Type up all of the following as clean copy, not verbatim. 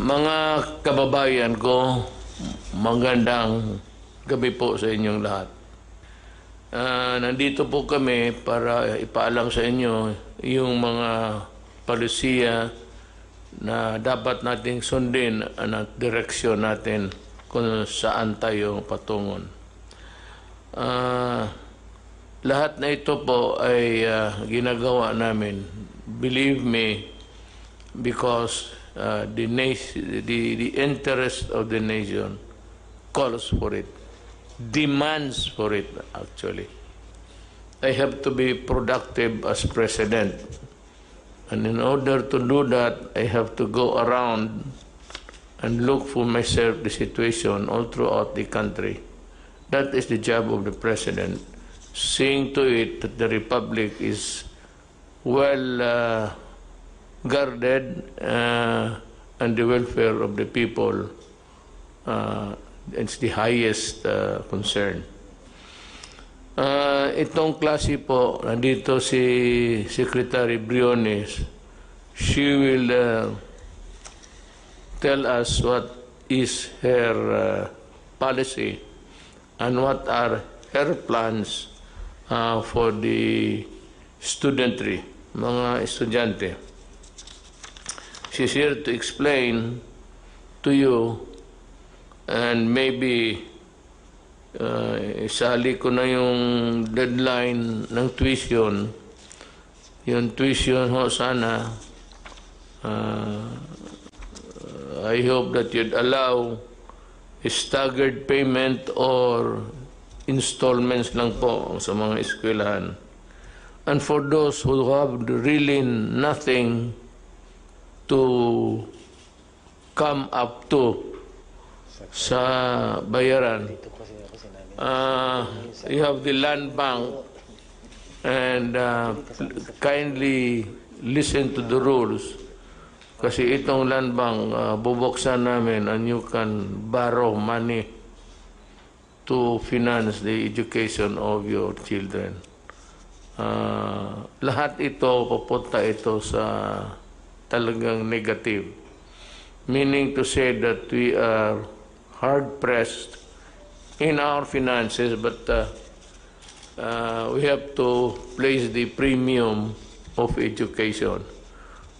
Mga kababayan ko, magandang gabi po sa inyong lahat. Nandito po kami para ipaalam sa inyo yung mga palisiya na dapat nating sundin at direksyon natin kung saan tayo patungon. Lahat na ito po ay ginagawa namin, believe me, because the interest of the nation calls for it, demands for it actually. I have to be productive as president. And in order to do that, I have to go around and look for myself the situation all throughout the country. That is the job of the president, seeing to it that the republic is well guarded and the welfare of the people is the highest concern. Itong klase po, nandito si Secretary Briones. She will tell us what is her policy and what are her plans for the studentry, mga estudyante. She's here to explain to you, and maybe isali ko na yung deadline ng tuition. Yung tuition ho sana, I hope that you'd allow a staggered payment or installments lang po sa mga eskwelahan. And for those who have really nothing to come up to sa bayaran, you have the land bank, and kindly listen to the rules, kasi itong land bank bubuksan namin and you can borrow money to finance the education of your children. Lahat ito, pupunta ito sa talagang negative, meaning to say that we are hard-pressed in our finances, but we have to place the premium of education,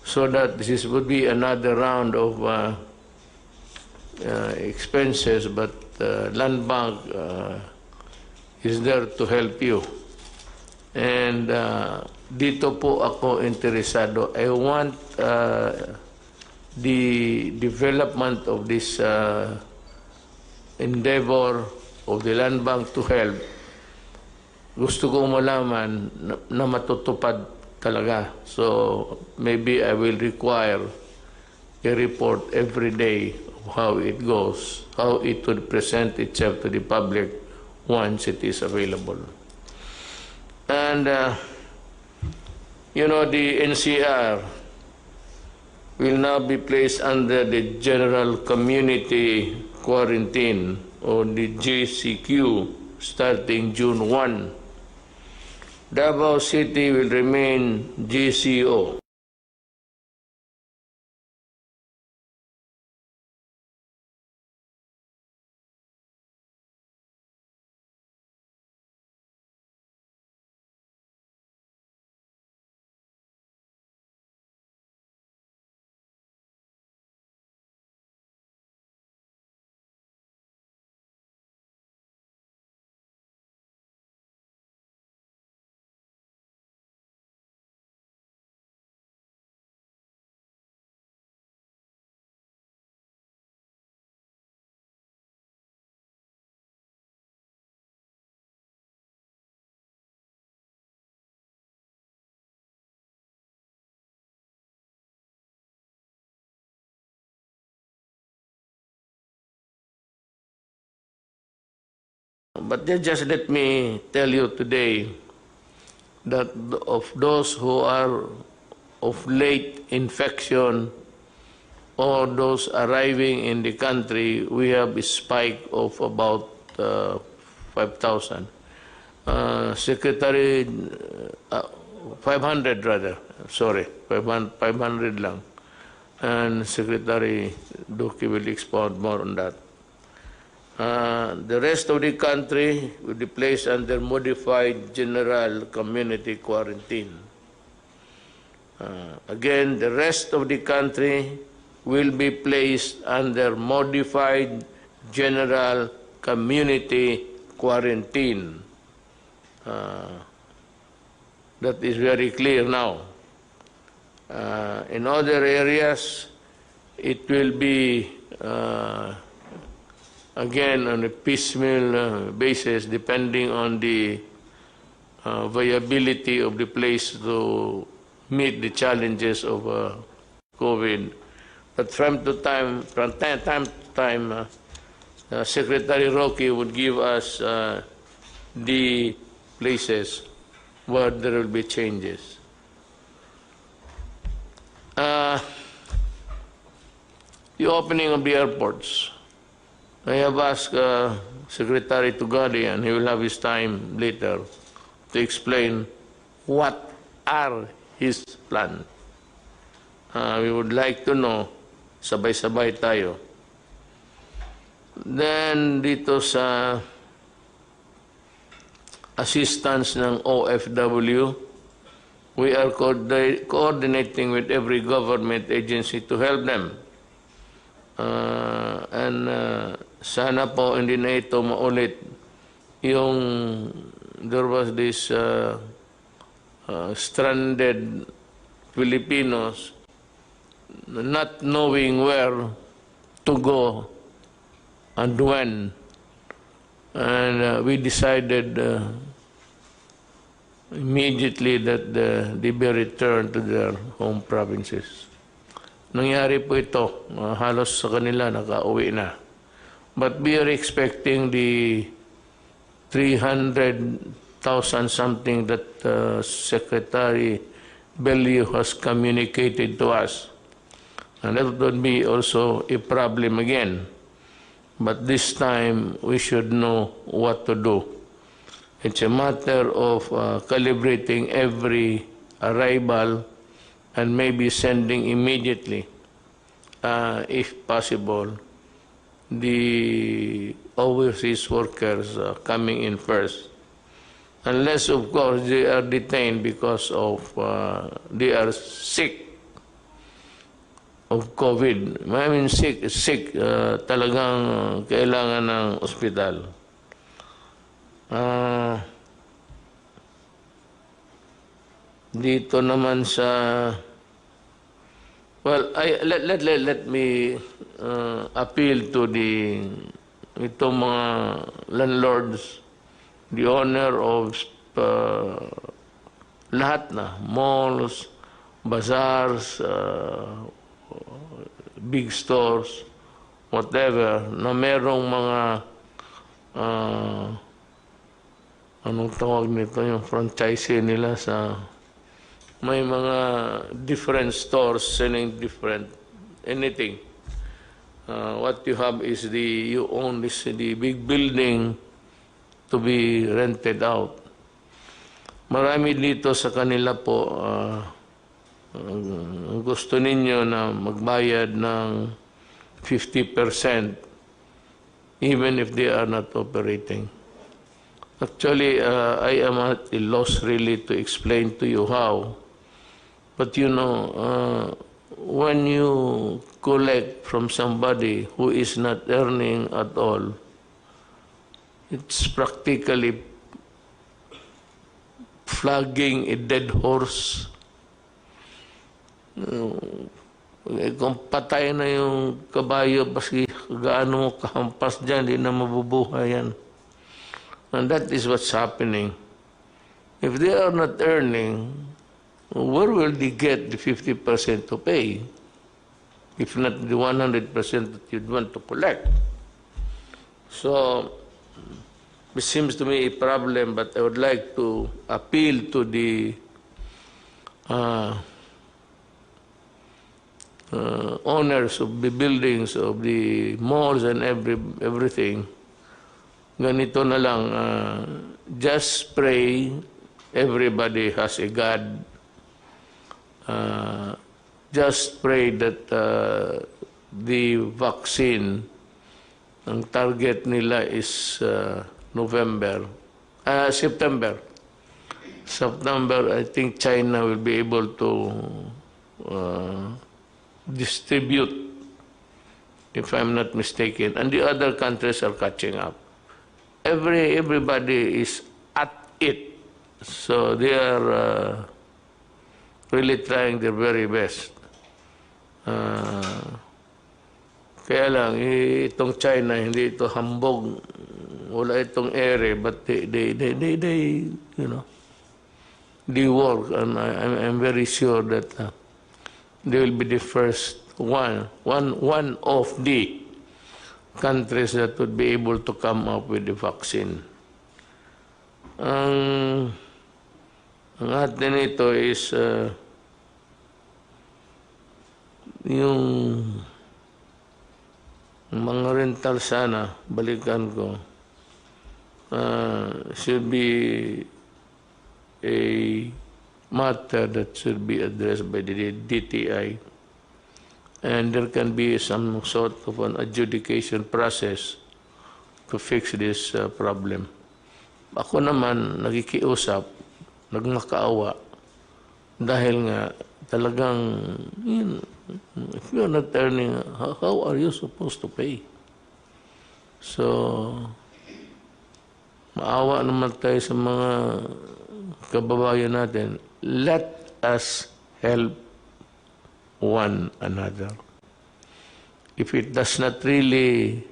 so that this would be another round of expenses, but land bank is there to help you. And dito po ako interesado. I want the development of this endeavor of the land bank to help. Gusto ko malaman na matutupad talaga. So maybe I will require a report every day of how it goes, how it would present itself to the public once it is available. And you know, the NCR will now be placed under the general community quarantine, or the JCQ, starting June 1. Davao City will remain GCO. But just let me tell you today that of those who are of late infection or those arriving in the country, we have a spike of about 5,000. Secretary, 500 rather, sorry, 500 lang. and Secretary Duque will expound more on that. The rest of the country will be placed under modified general community quarantine. Again, the rest of the country will be placed under modified general community quarantine. That is very clear now. In other areas, it will be again on a piecemeal basis, depending on the viability of the place to meet the challenges of COVID. But from time to time, Secretary Roque would give us the places where there will be changes. The opening of the airports. I have asked Secretary Tugadi, and he will have his time later to explain what are his plans. We would like to know, sabay-sabay tayo. Then dito sa assistance ng OFW, we are coordinating with every government agency to help them. Sana po hindi na ito maulit yung there was this stranded Filipinos not knowing where to go and when, and we decided immediately that they be returned to their home provinces. Nangyari po ito, halos sa kanila nakauwi na. But we are expecting the 300,000 something that Secretary Bellew has communicated to us. And that would be also a problem again. But this time, we should know what to do. It's a matter of calibrating every arrival and maybe sending immediately, if possible, the overseas workers coming in first. Unless, of course, they are detained because of they are sick of COVID. I mean, sick, talagang kailangan ng ospital. Dito naman sa, well, let me appeal to itong mga landlords, the owner of lahat na, malls, bazaars, big stores, whatever, na merong mga anong tawag nito, yung franchise nila sa may mga different stores selling different anything. What you have is you own the big building to be rented out. Marami dito sa kanila po gusto ninyo na magbayad ng 50% even if they are not operating. Actually, I am at a loss really to explain to you how. But you know, when you collect from somebody who is not earning at all, it's practically flogging a dead horse. Kung patay na yung kabayo, paski gaano mo kahampas dyan, di na mabubuhay yan. And that is what's happening. If they are not earning, where will they get the 50% to pay? If not the 100% that you'd want to collect. So, it seems to me a problem, but I would like to appeal to the owners of the buildings, of the malls and everything. Ganito na lang, just pray everybody has a God. just pray that the vaccine, ang target nila is September. September, I think China will be able to distribute, if I'm not mistaken, and the other countries are catching up. Everybody is at it, so they are really trying their very best. Kaya lang, itong China, hindi ito hambog, wala itong ere, but they you know, they work, and I'm very sure that they will be the first one of the countries that would be able to come up with the vaccine. Ang atin ito is yung mga rental sana, balikan ko, should be a matter that should be addressed by the DTI, and there can be some sort of an adjudication process to fix this problem. Ako naman nagikiusap, nagmakaawa, dahil nga talagang if you're not earning, how are you supposed to pay? So, maawa naman tayo sa mga kababayan natin. Let us help one another. If it does not really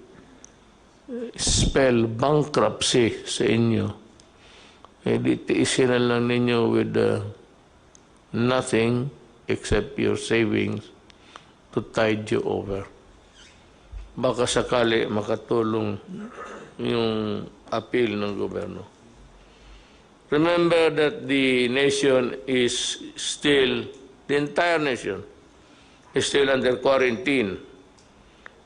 spell bankruptcy sa inyo, edi tiisin na lang ninyo with nothing except your savings to tide you over. Baka sakali makatulong yung appeal ng gobyerno. Remember that the nation is still, the entire nation is still under quarantine.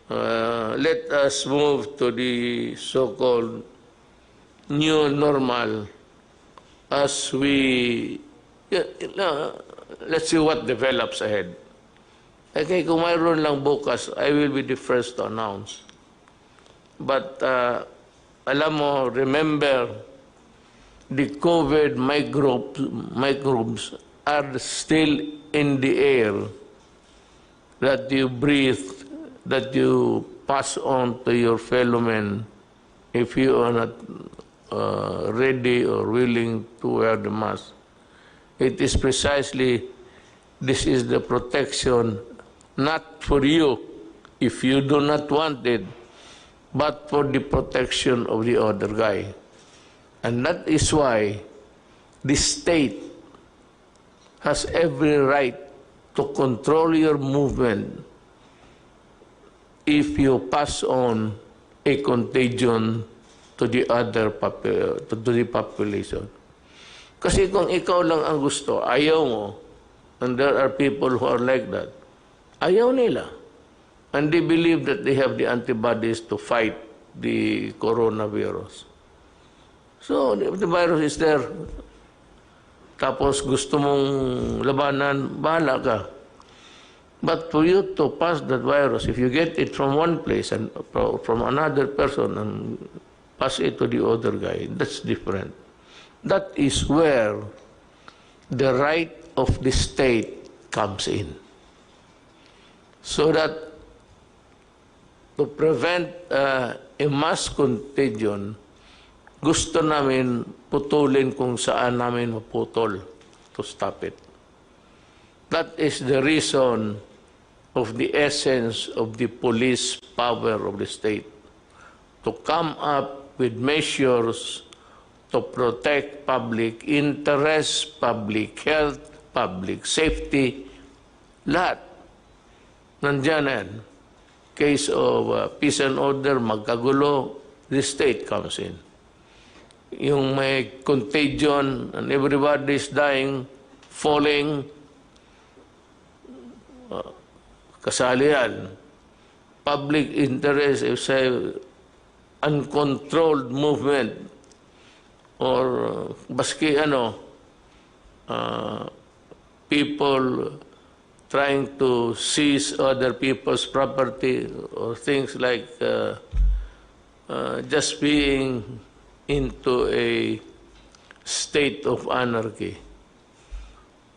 Let us move to the so-called new normal as we, let's see what develops ahead. Okay, kung mayroon lang bukas, I will be the first to announce. But, alam mo, remember, the COVID microbes are still in the air that you breathe, that you pass on to your fellow men if you are not ready or willing to wear the mask. It is precisely, this is the protection, not for you if you do not want it, but for the protection of the other guy. And that is why the state has every right to control your movement if you pass on a contagion to the other to the population. Kasi kung ikaw lang ang gusto, ayaw mo, and there are people who are like that, ayaw nila. And they believe that they have the antibodies to fight the coronavirus. So, if the virus is there, tapos gusto mong labanan, bahala ka. But for you to pass that virus, if you get it from one place and from another person and pass it to the other guy, that's different. That is where the right of the state comes in. So that to prevent a mass contagion, gusto namin putulin kung saan namin maputol to stop it. That is the reason of the essence of the police power of the state, to come up with measures to protect public interest, public health, public safety, lahat. Nandiyan yan. Case of peace and order, magkagulo, the state comes in. Yung may contagion and everybody is dying, falling, kasali yan. Public interest, if say, uncontrolled movement, or baski people trying to seize other people's property or things like just being into a state of anarchy.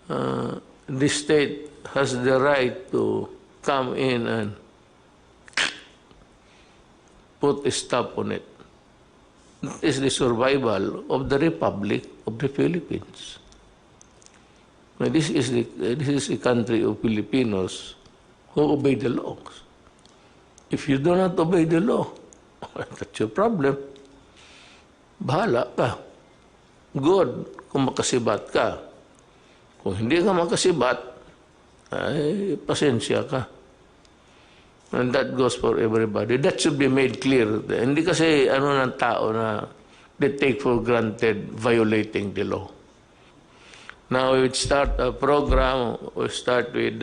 The state has the right to come in and put a stop on it. It is the survival of the Republic of the Philippines. This is a country of Filipinos who obey the laws. If you do not obey the law, that's your problem. Bahala ka. Good kung makasibat ka. Kung hindi ka makasibat, ay pasensya ka. And that goes for everybody. That should be made clear. Hindi kasi ng tao na they take for granted violating the law. Now we would start a program. We start with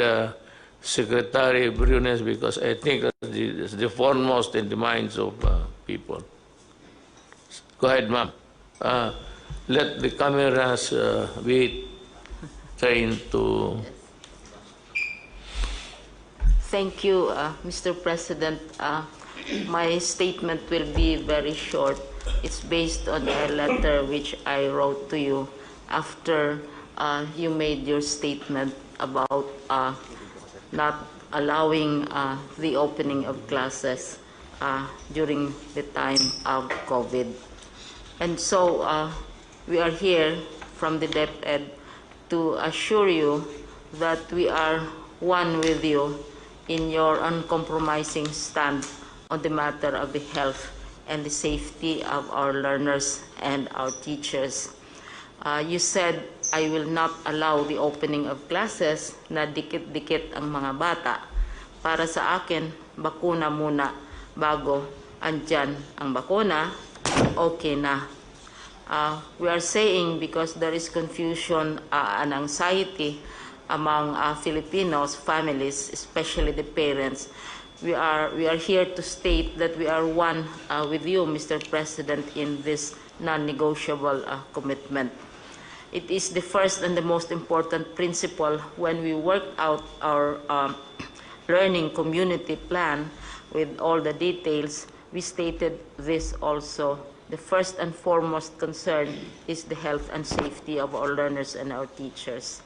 Secretary Brunez because I think that's the foremost in the minds of people. Go ahead, ma'am. Let the cameras be trained to... Thank you, Mr. President. My statement will be very short. It's based on a letter which I wrote to you after you made your statement about not allowing the opening of classes during the time of COVID. And so we are here from the DepEd to assure you that we are one with you in your uncompromising stand on the matter of the health and the safety of our learners and our teachers. You said, I will not allow the opening of classes na dikit-dikit ang mga bata. Para sa akin, bakuna muna bago andyan ang bakuna, okay na. We are saying because there is confusion and anxiety among Filipinos, families, especially the parents. We are here to state that we are one with you, Mr. President, in this non-negotiable commitment. It is the first and the most important principle when we work out our learning community plan with all the details. We stated this also. The first and foremost concern is the health and safety of our learners and our teachers.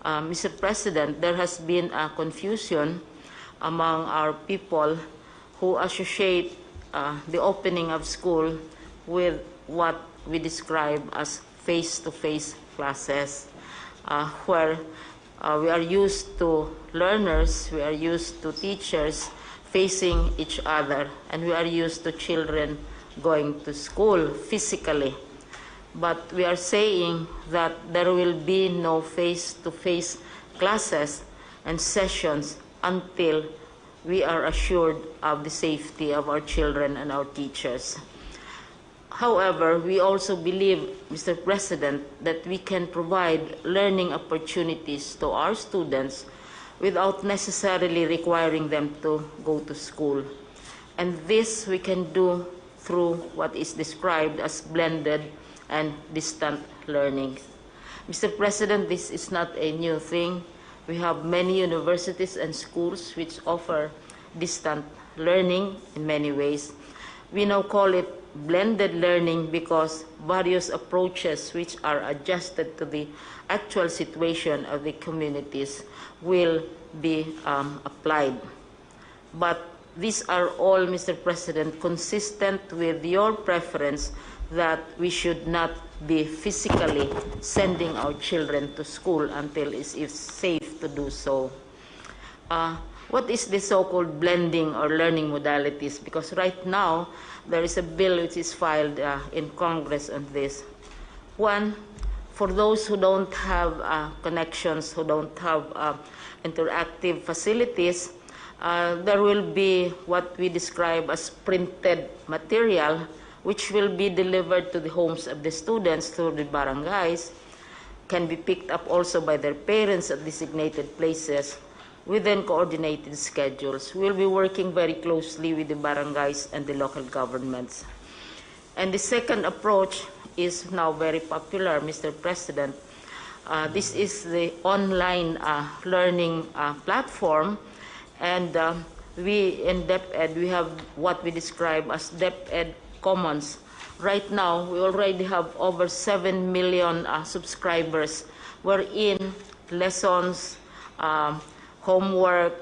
Mr. President, there has been a confusion among our people who associate the opening of school with what we describe as face-to-face classes, where we are used to learners, we are used to teachers facing each other, and we are used to children going to school physically. But we are saying that there will be no face-to-face classes and sessions until we are assured of the safety of our children and our teachers. However, we also believe, Mr. President, that we can provide learning opportunities to our students without necessarily requiring them to go to school. And this we can do through what is described as blended and distant learning. Mr. President, this is not a new thing. We have many universities and schools which offer distant learning in many ways. We now call it blended learning because various approaches which are adjusted to the actual situation of the communities will be applied. But these are all, Mr. President, consistent with your preference that we should not be physically sending our children to school until it is safe to do so. What is the so-called blending or learning modalities? Because right now, there is a bill which is filed in Congress on this. One, for those who don't have connections, who don't have interactive facilities, there will be what we describe as printed material, which will be delivered to the homes of the students through the barangays, can be picked up also by their parents at designated places within coordinated schedules. We'll be working very closely with the barangays and the local governments. And the second approach is now very popular, Mr. President. This is the online learning platform, and we in DepEd, we have what we describe as DepEd Commons. Right now, we already have over 7 million subscribers, wherein lessons, homework,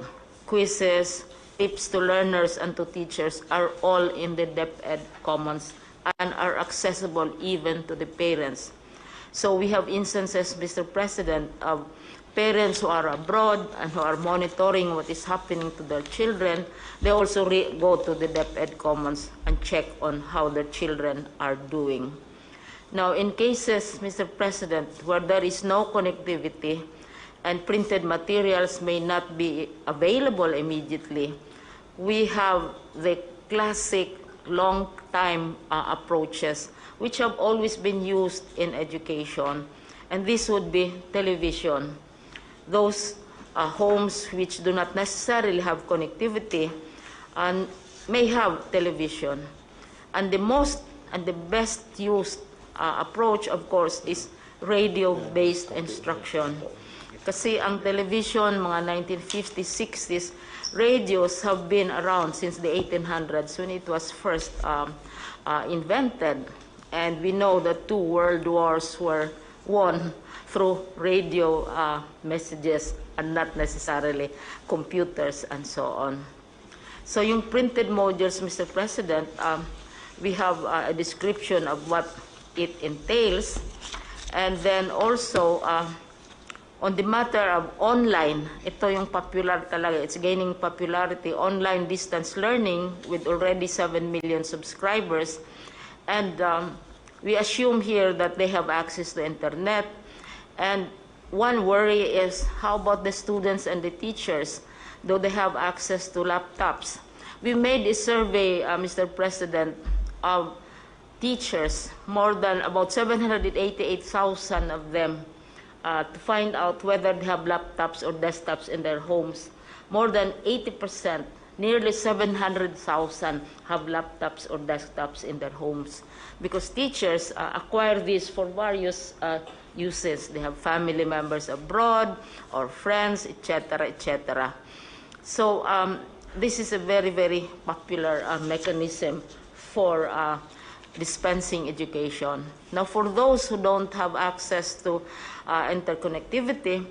quizzes, tips to learners and to teachers are all in the DepEd Commons and are accessible even to the parents. So we have instances, Mr. President, of parents who are abroad and who are monitoring what is happening to their children. They also go to the DepEd Commons and check on how their children are doing. Now, in cases, Mr. President, where there is no connectivity and printed materials may not be available immediately, we have the classic long-time approaches which have always been used in education, and this would be television. Those homes which do not necessarily have connectivity and may have television. And the most and the best used approach, of course, is radio-based instruction. Kasi ang television, mga 1950s, 60s, radios have been around since the 1800s when it was first invented. And we know that 2 world wars were won through radio messages and not necessarily computers and so on. So yung printed modules, Mr. President, we have a description of what it entails. And then also, on the matter of online, ito yung popular talaga, it's gaining popularity, online distance learning with already 7 million subscribers. And we assume here that they have access to internet. And one worry is, how about the students and the teachers? Do they have access to laptops? We made a survey, Mr. President, of teachers, more than about 788,000 of them, to find out whether they have laptops or desktops in their homes. More than 80%, nearly 700,000 have laptops or desktops in their homes, because teachers acquire these for various uses. They have family members abroad or friends, etc., etc. So this is a very, very popular mechanism for dispensing education. Now, for those who don't have access to interconnectivity,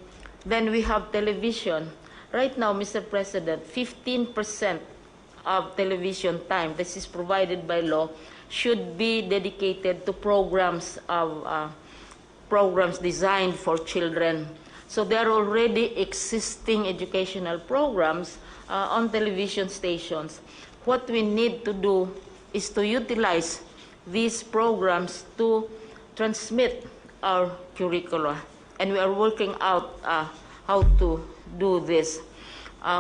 then we have television. Right now, Mr. President, 15% of television time, this is provided by law, should be dedicated to programs designed for children. So there are already existing educational programs on television stations. What we need to do is to utilize these programs to transmit our curricula. And we are working out how to do this.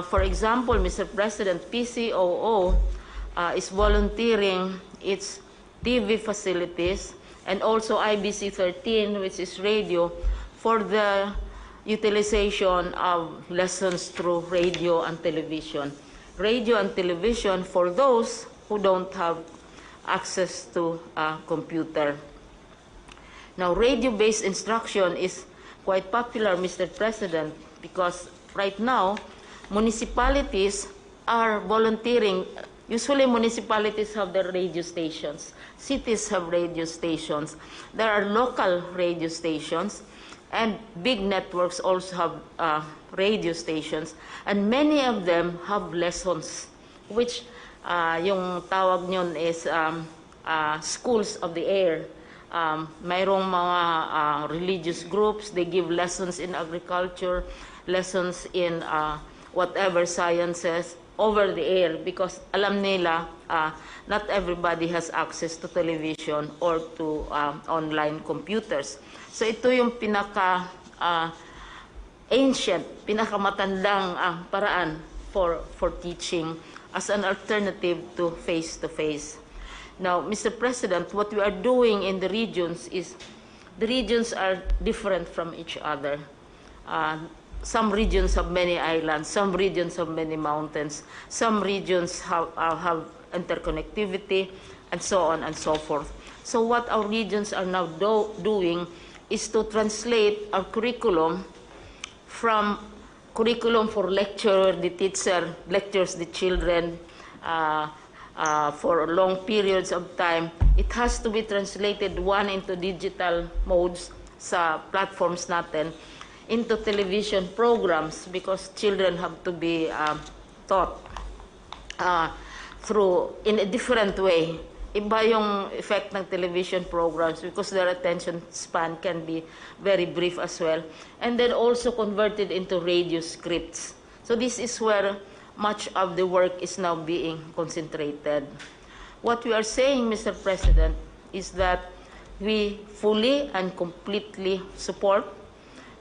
For example, Mr. President, PCOO is volunteering its TV facilities and also IBC 13, which is radio, for the utilization of lessons through radio and television. Radio and television for those who don't have access to a computer. Now, radio-based instruction is quite popular, Mr. President, because right now, municipalities are volunteering. Usually, municipalities have their radio stations. Cities have radio stations. There are local radio stations, and big networks also have radio stations. And many of them have lessons, which yung tawag nyon is schools of the air. Mayroong mga religious groups, they give lessons in agriculture, lessons in whatever sciences over the air, because alam nila not everybody has access to television or to online computers. So ito yung pinaka ancient, pinakamatandang paraan for teaching as an alternative to face-to-face. Now, Mr. President, what we are doing in the regions is, the regions are different from each other. Some regions have many islands, some regions have many mountains, some regions have interconnectivity, and so on and so forth. So what our regions are now doing is to translate our curriculum from curriculum for lecture, the teacher lectures the children for long periods of time. It has to be translated, one, into digital modes sa platforms natin, into television programs, because children have to be taught through in a different way. Iba yung effect ng television programs because their attention span can be very brief as well. And then also converted into radio scripts. So this is where much of the work is now being concentrated. What we are saying, Mr. President, is that we fully and completely support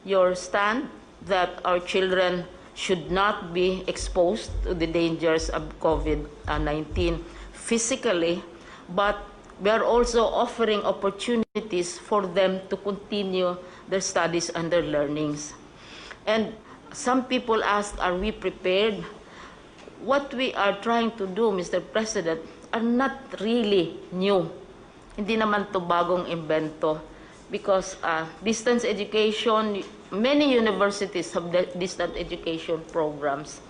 your stand that our children should not be exposed to the dangers of COVID-19 physically, but we are also offering opportunities for them to continue their studies and their learnings. And some people ask, are we prepared? What we are trying to do, Mr. President, are not really new. Hindi naman to bagong invento, because distance education, many universities have distance education programs.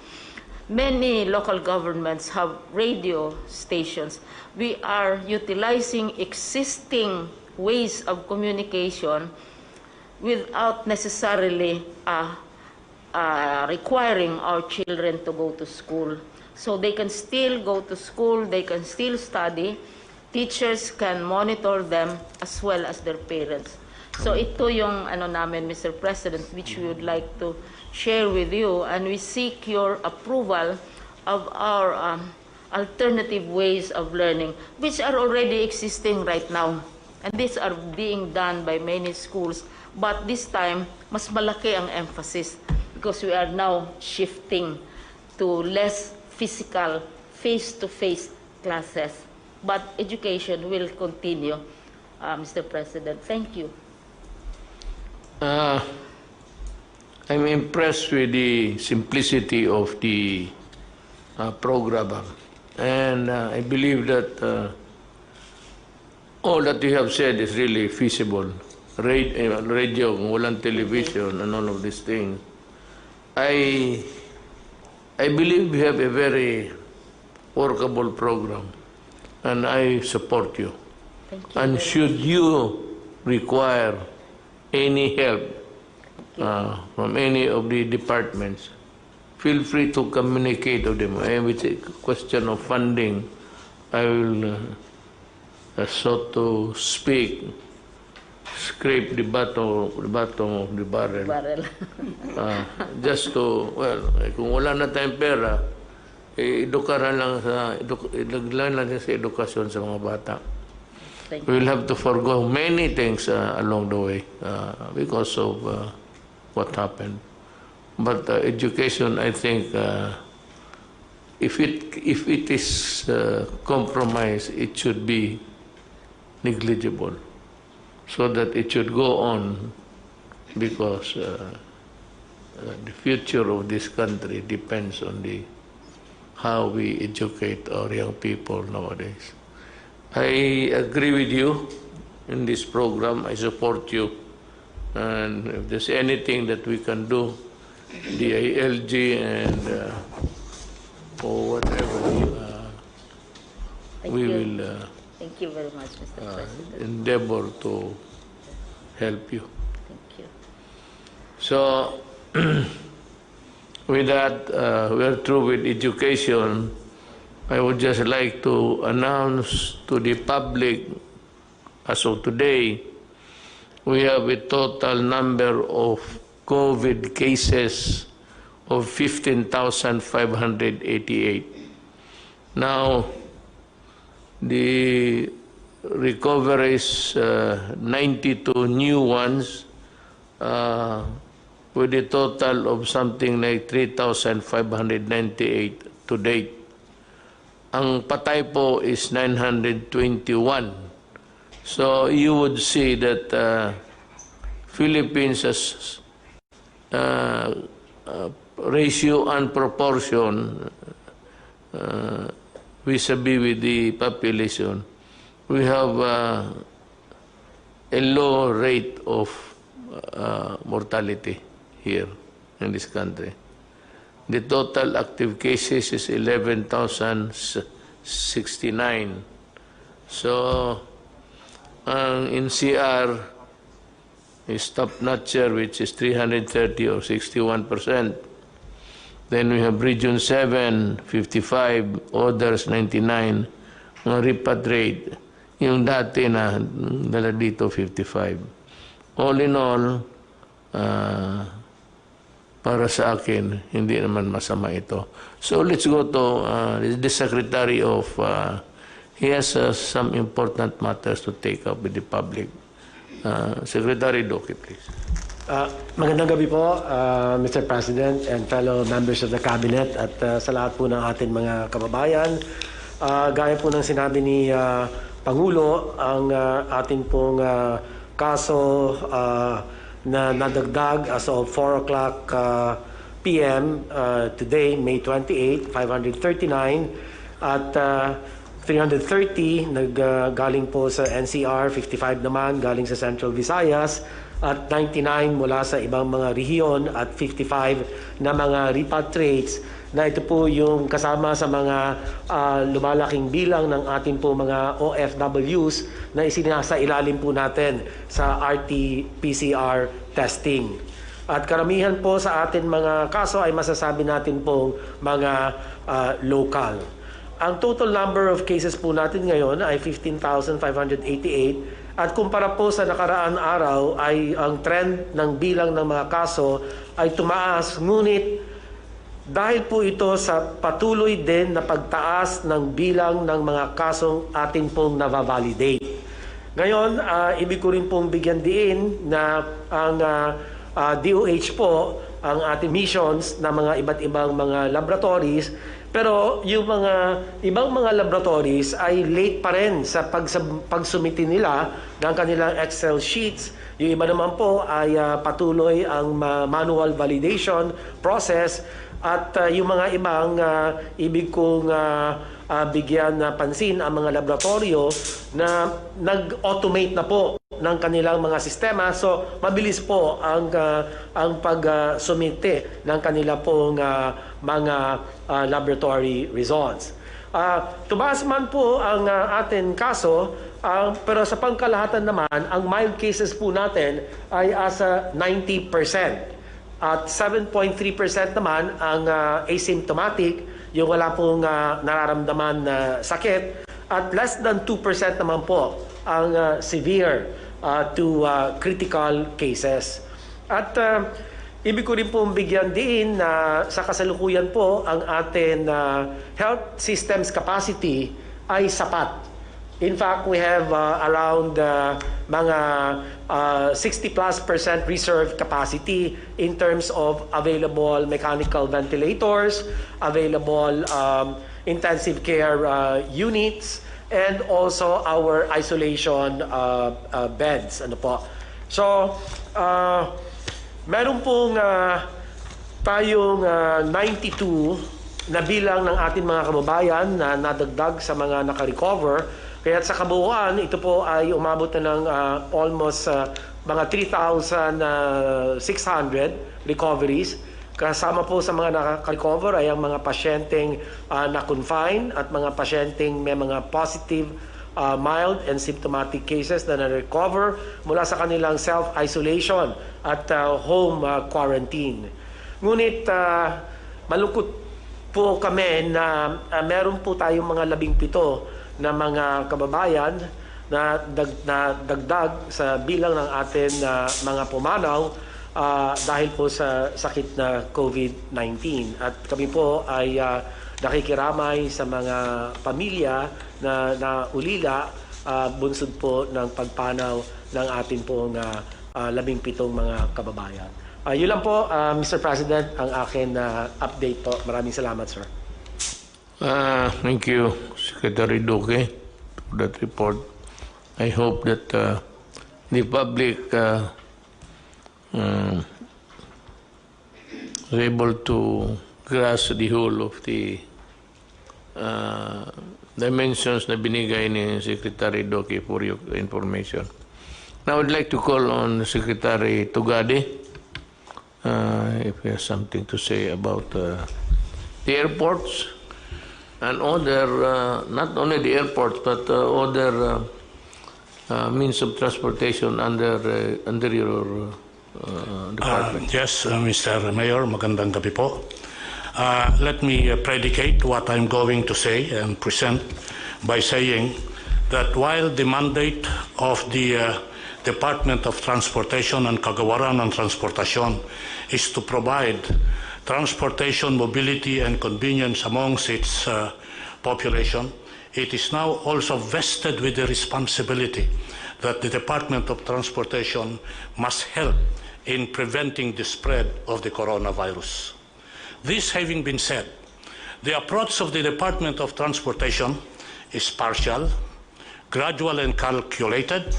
Many local governments have radio stations. We are utilizing existing ways of communication without necessarily requiring our children to go to school. So they can still go to school, they can still study, teachers can monitor them as well as their parents. So ito yung namin, Mr. President, which we would like to share with you, and we seek your approval of our alternative ways of learning, which are already existing right now. And these are being done by many schools, but this time, mas malaki ang emphasis because we are now shifting to less physical, face-to-face classes. But education will continue, Mr. President. Thank you. I'm impressed with the simplicity of the program, and I believe that all that you have said is really feasible. Radio, walang television, and all of these things. I believe we have a very workable program, and I support you. Thank you. And should you require any help from any of the departments, feel free to communicate with them. And with a question of funding, I will, so to speak, scrape the bottom of the barrel. Just to, well, kung wala na tayong pera, edukaran lang sa edukasyon sa mga bata. We will have to forgo many things along the way because of what happened. But education, I think, if it is compromised, it should be negligible, so that it should go on, because the future of this country depends on how we educate our young people nowadays. I agree with you in this program. I support you. And if there's anything that we can do, the ALG and or whatever, we will Thank you very much, Mr. President. endeavor to help you. Thank you. So, with that, we're through with education. I would just like to announce to the public, as of today, we have a total number of COVID cases of 15,588. Now, the recoveries, 92 new ones, with a total of something like 3,598 to date. Ang patay po is 921. So you would see that Philippines has ratio and proportion vis-a-vis with the population. We have a low rate of mortality here in this country. The total active cases is 11,069. So, ang NCR is top-notcher, which is 330 or 61%. Then we have Region 7, 55, others 99, mga repatriate. Yung dati na dala dito 55. All in all, para sa akin, hindi naman masama ito. So let's go to the Secretary of, he has some important matters to take up with the public. Secretary Duque, please. Magandang gabi po, Mr. President and fellow members of the Cabinet at sa lahat po ng ating mga kababayan. Gaya po ng sinabi ni Pangulo, ang ating pong kaso na nadagdag as of 4 o'clock p.m. Today, May 28, 539 at 330 galing po sa NCR, 55 naman galing sa Central Visayas at 99 mula sa ibang mga rehiyon at 55 na mga repatriates na ito po yung kasama sa mga lumalaking bilang ng ating po mga OFWs na isinasa ilalim po natin sa RT-PCR testing. At karamihan po sa atin mga kaso ay masasabi natin pong mga local. Ang total number of cases po natin ngayon ay 15,588 at kumpara po sa nakaraang araw ay ang trend ng bilang ng mga kaso ay tumaas, ngunit dahil po ito sa patuloy din na pagtaas ng bilang ng mga kasong atin pong navavalidate. Ngayon, ibig ko rin pong bigyan diin na ang DOH po, ang ating missions na mga iba't ibang mga laboratories, pero yung mga ibang mga laboratories ay late pa rin sa pagsumiti nila ng kanilang Excel sheets. Yung iba naman po ay patuloy ang manual validation process. At yung mga ibang ibig kong bigyan na pansin ang mga laboratorio na nag-automate na po ng kanilang mga sistema. So mabilis po ang pag-sumite ng kanila pong mga laboratory results. Tumaas man po ang ating kaso, pero sa pangkalahatan naman, ang mild cases po natin ay asa 90%. At 7.3% naman ang asymptomatic, yung wala pong nararamdaman na sakit. At less than 2% naman po ang severe to critical cases. At ibig ko rin pong bigyan din na sa kasalukuyan po ang ating health systems capacity ay sapat. In fact, we have around mga 60+% reserve capacity in terms of available mechanical ventilators, available intensive care units, and also our isolation beds. Ano po? So, meron pong tayong 92 na bilang ng ating mga kababayan na nadagdag sa mga nakarecover. Kaya sa kabuuan, ito po ay umabot na ng almost mga 3,600 recoveries. Kasama po sa mga nakarecover ay ang mga pasyenteng na-confine at mga pasyenteng may mga positive, mild and symptomatic cases na na-recover mula sa kanilang self-isolation at home quarantine. Ngunit malungkot po kami na meron po tayong mga 17 na mga kababayan na dagdag sa bilang ng atin mga pumanaw dahil po sa sakit na Covid-19. At kami po ay nakikiramay sa mga pamilya na naulila bunsod po ng pagpanaw ng atin pong 17 mga kababayan. Yun lang po, Mr. President, ang akin update po. Maraming salamat, sir. Thank you, Secretary Duque, for that report. I hope that the public is able to grasp the whole of the dimensions na binigay ni Secretary Duque for your information. Now I'd like to call on Secretary Tugade if he has something to say about the airports and other, not only the airports, but other means of transportation under your department. Yes, Mr. Mayor, magandang gabi po. Let me predicate what I'm going to say and present by saying that while the mandate of the Department of Transportation and Kagawaran ng Transportasyon is to provide transportation, mobility, and convenience amongst its population, it is now also vested with the responsibility that the Department of Transportation must help in preventing the spread of the coronavirus. This having been said, the approach of the Department of Transportation is partial, gradual and calculated,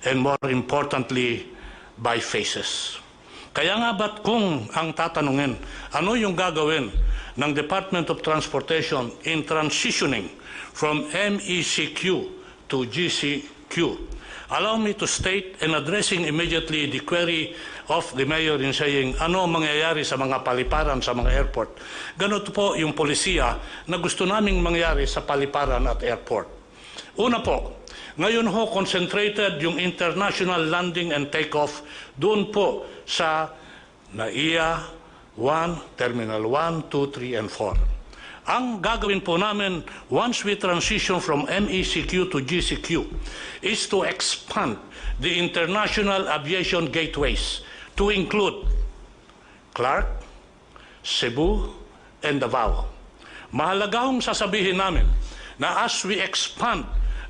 and more importantly, by phases. Kaya nga ba't kung ang tatanungin, ano yung gagawin ng Department of Transportation in transitioning from MECQ to GCQ? Allow me to state and addressing immediately the query of the Mayor in saying ano mangyayari sa mga paliparan sa mga airport. Ganito po yung polisiya na gusto naming mangyari sa paliparan at airport. Una po, ngayon ho concentrated yung international landing and takeoff doon po sa NAIA 1, Terminal 1, 2, 3, and 4. Ang gagawin po namin once we transition from MECQ to GCQ is to expand the international aviation gateways to include Clark, Cebu, and Davao. Mahalaga hong sasabihin namin na as we expand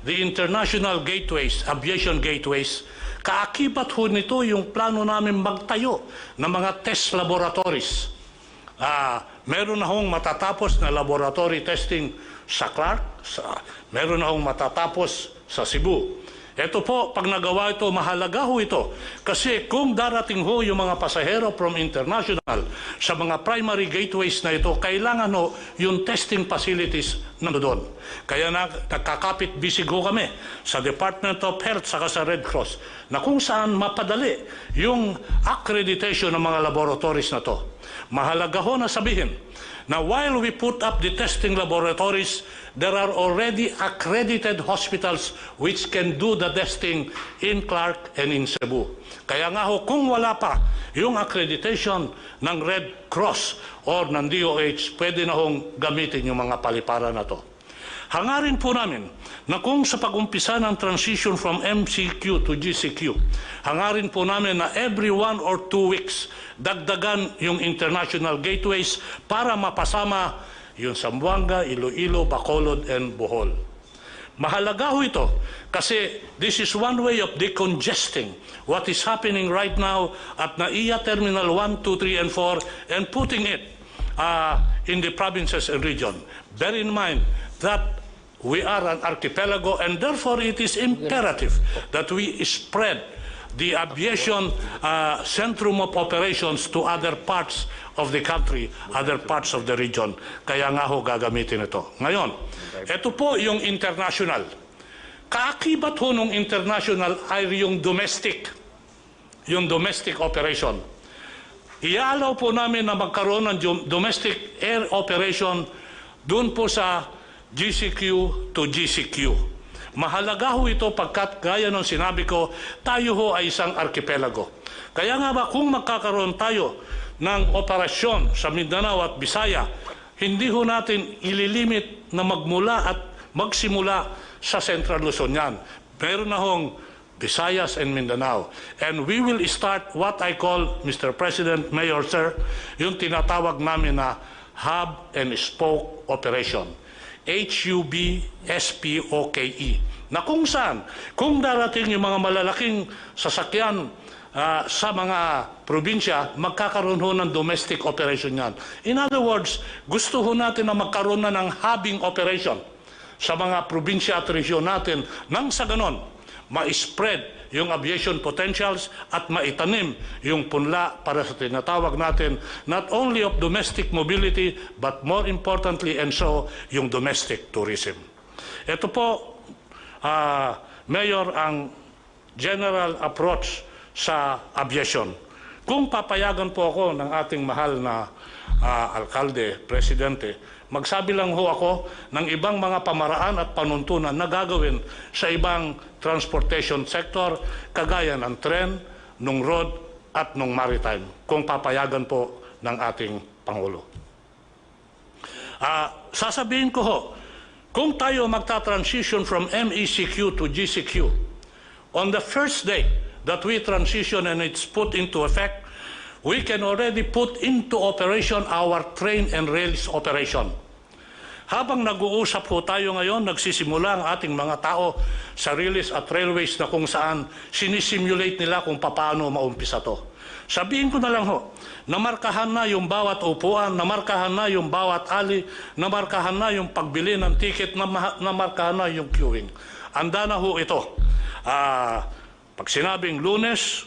the international gateways, aviation gateways, kaakibat ho nito yung plano namin magtayo ng mga test laboratories. Meron na hong matatapos na laboratory testing sa Clark, meron na hong matatapos sa Cebu. Ito po, pag nagawa ito, mahalaga ho ito. Kasi kung darating ho yung mga pasahero from international sa mga primary gateways na ito, kailangan ho yung testing facilities nandoon. Kaya nagkakapit bisig ho kami sa Department of Health saka sa Red Cross na kung saan mapadali yung accreditation ng mga laboratories na to. Mahalaga ho na sabihin na while we put up the testing laboratories, there are already accredited hospitals which can do the testing in Clark and in Cebu. Kaya nga ho, kung wala pa yung accreditation ng Red Cross or ng DOH, pwede na hong gamitin yung mga paliparan na to. Hangarin po namin na kung sa pag-umpisa ng transition from MCQ to GCQ, hangarin po namin na every 1 or 2 weeks, dagdagan yung international gateways para mapasama yung Zamboanga, Iloilo, Bacolod, and Bohol. Mahalaga ho ito kasi this is one way of decongesting what is happening right now at NAIA Terminal 1, 2, 3, and 4 and putting it in the provinces and region. Bear in mind that we are an archipelago and therefore it is imperative that we spread the aviation centrum of operations to other parts of the country, other parts of the region. Kaya nga ho gagamitin ito. Ngayon, ito po yung international. Kaakibat ho nung international ay yung domestic operation. Ialaw po namin na magkaroon ng domestic air operation doon po sa GCQ to GCQ. Mahalaga ho ito pagkat gaya ng sinabi ko, tayo ho ay isang archipelago. Kaya nga ba kung magkakaroon tayo ng operasyon sa Mindanao at Bisaya, hindi ho natin ililimit na magmula at magsimula sa Central Luzon yan. Meron na hong Visayas and Mindanao. And we will start what I call, Mr. President, Mayor, Sir, yung tinatawag namin na hub and spoke operation. HUB-SPOKE. Na kung saan, kung darating yung mga malalaking sasakyan sa mga probinsya, magkakaroon ho ng domestic operation yan. In other words, gusto ho natin na magkaroon na ng hubbing operation sa mga probinsya at region natin nang sa ganon, ma-spread yung aviation potentials at maitanim yung punla para sa tinatawag natin not only of domestic mobility but more importantly and so yung domestic tourism. Ito po, Mayor, ang general approach sa aviation. Kung papayagan po ako ng ating mahal na alkalde, presidente, magsabi lang ho ako ng ibang mga pamaraan at panuntunan na gagawin sa ibang transportation sector, kagaya ng tren, ng road at ng maritime, kung papayagan po ng ating Pangulo. Sasabihin ko ho, kung tayo magta-transition from MECQ to GCQ, on the first day that we transition and it's put into effect, we can already put into operation our train and rails operation. Habang nag-uusap po tayo ngayon, nagsisimula ang ating mga tao sa railways at railways na kung saan sinisimulate nila kung paano maumpisa to. Sabihin ko na lang ho, namarkahan na yung bawat upuan, namarkahan na yung bawat ali, namarkahan na yung pagbili ng ticket, namarkahan na yung queuing. Handa na ho ito. Pag sinabing Lunes,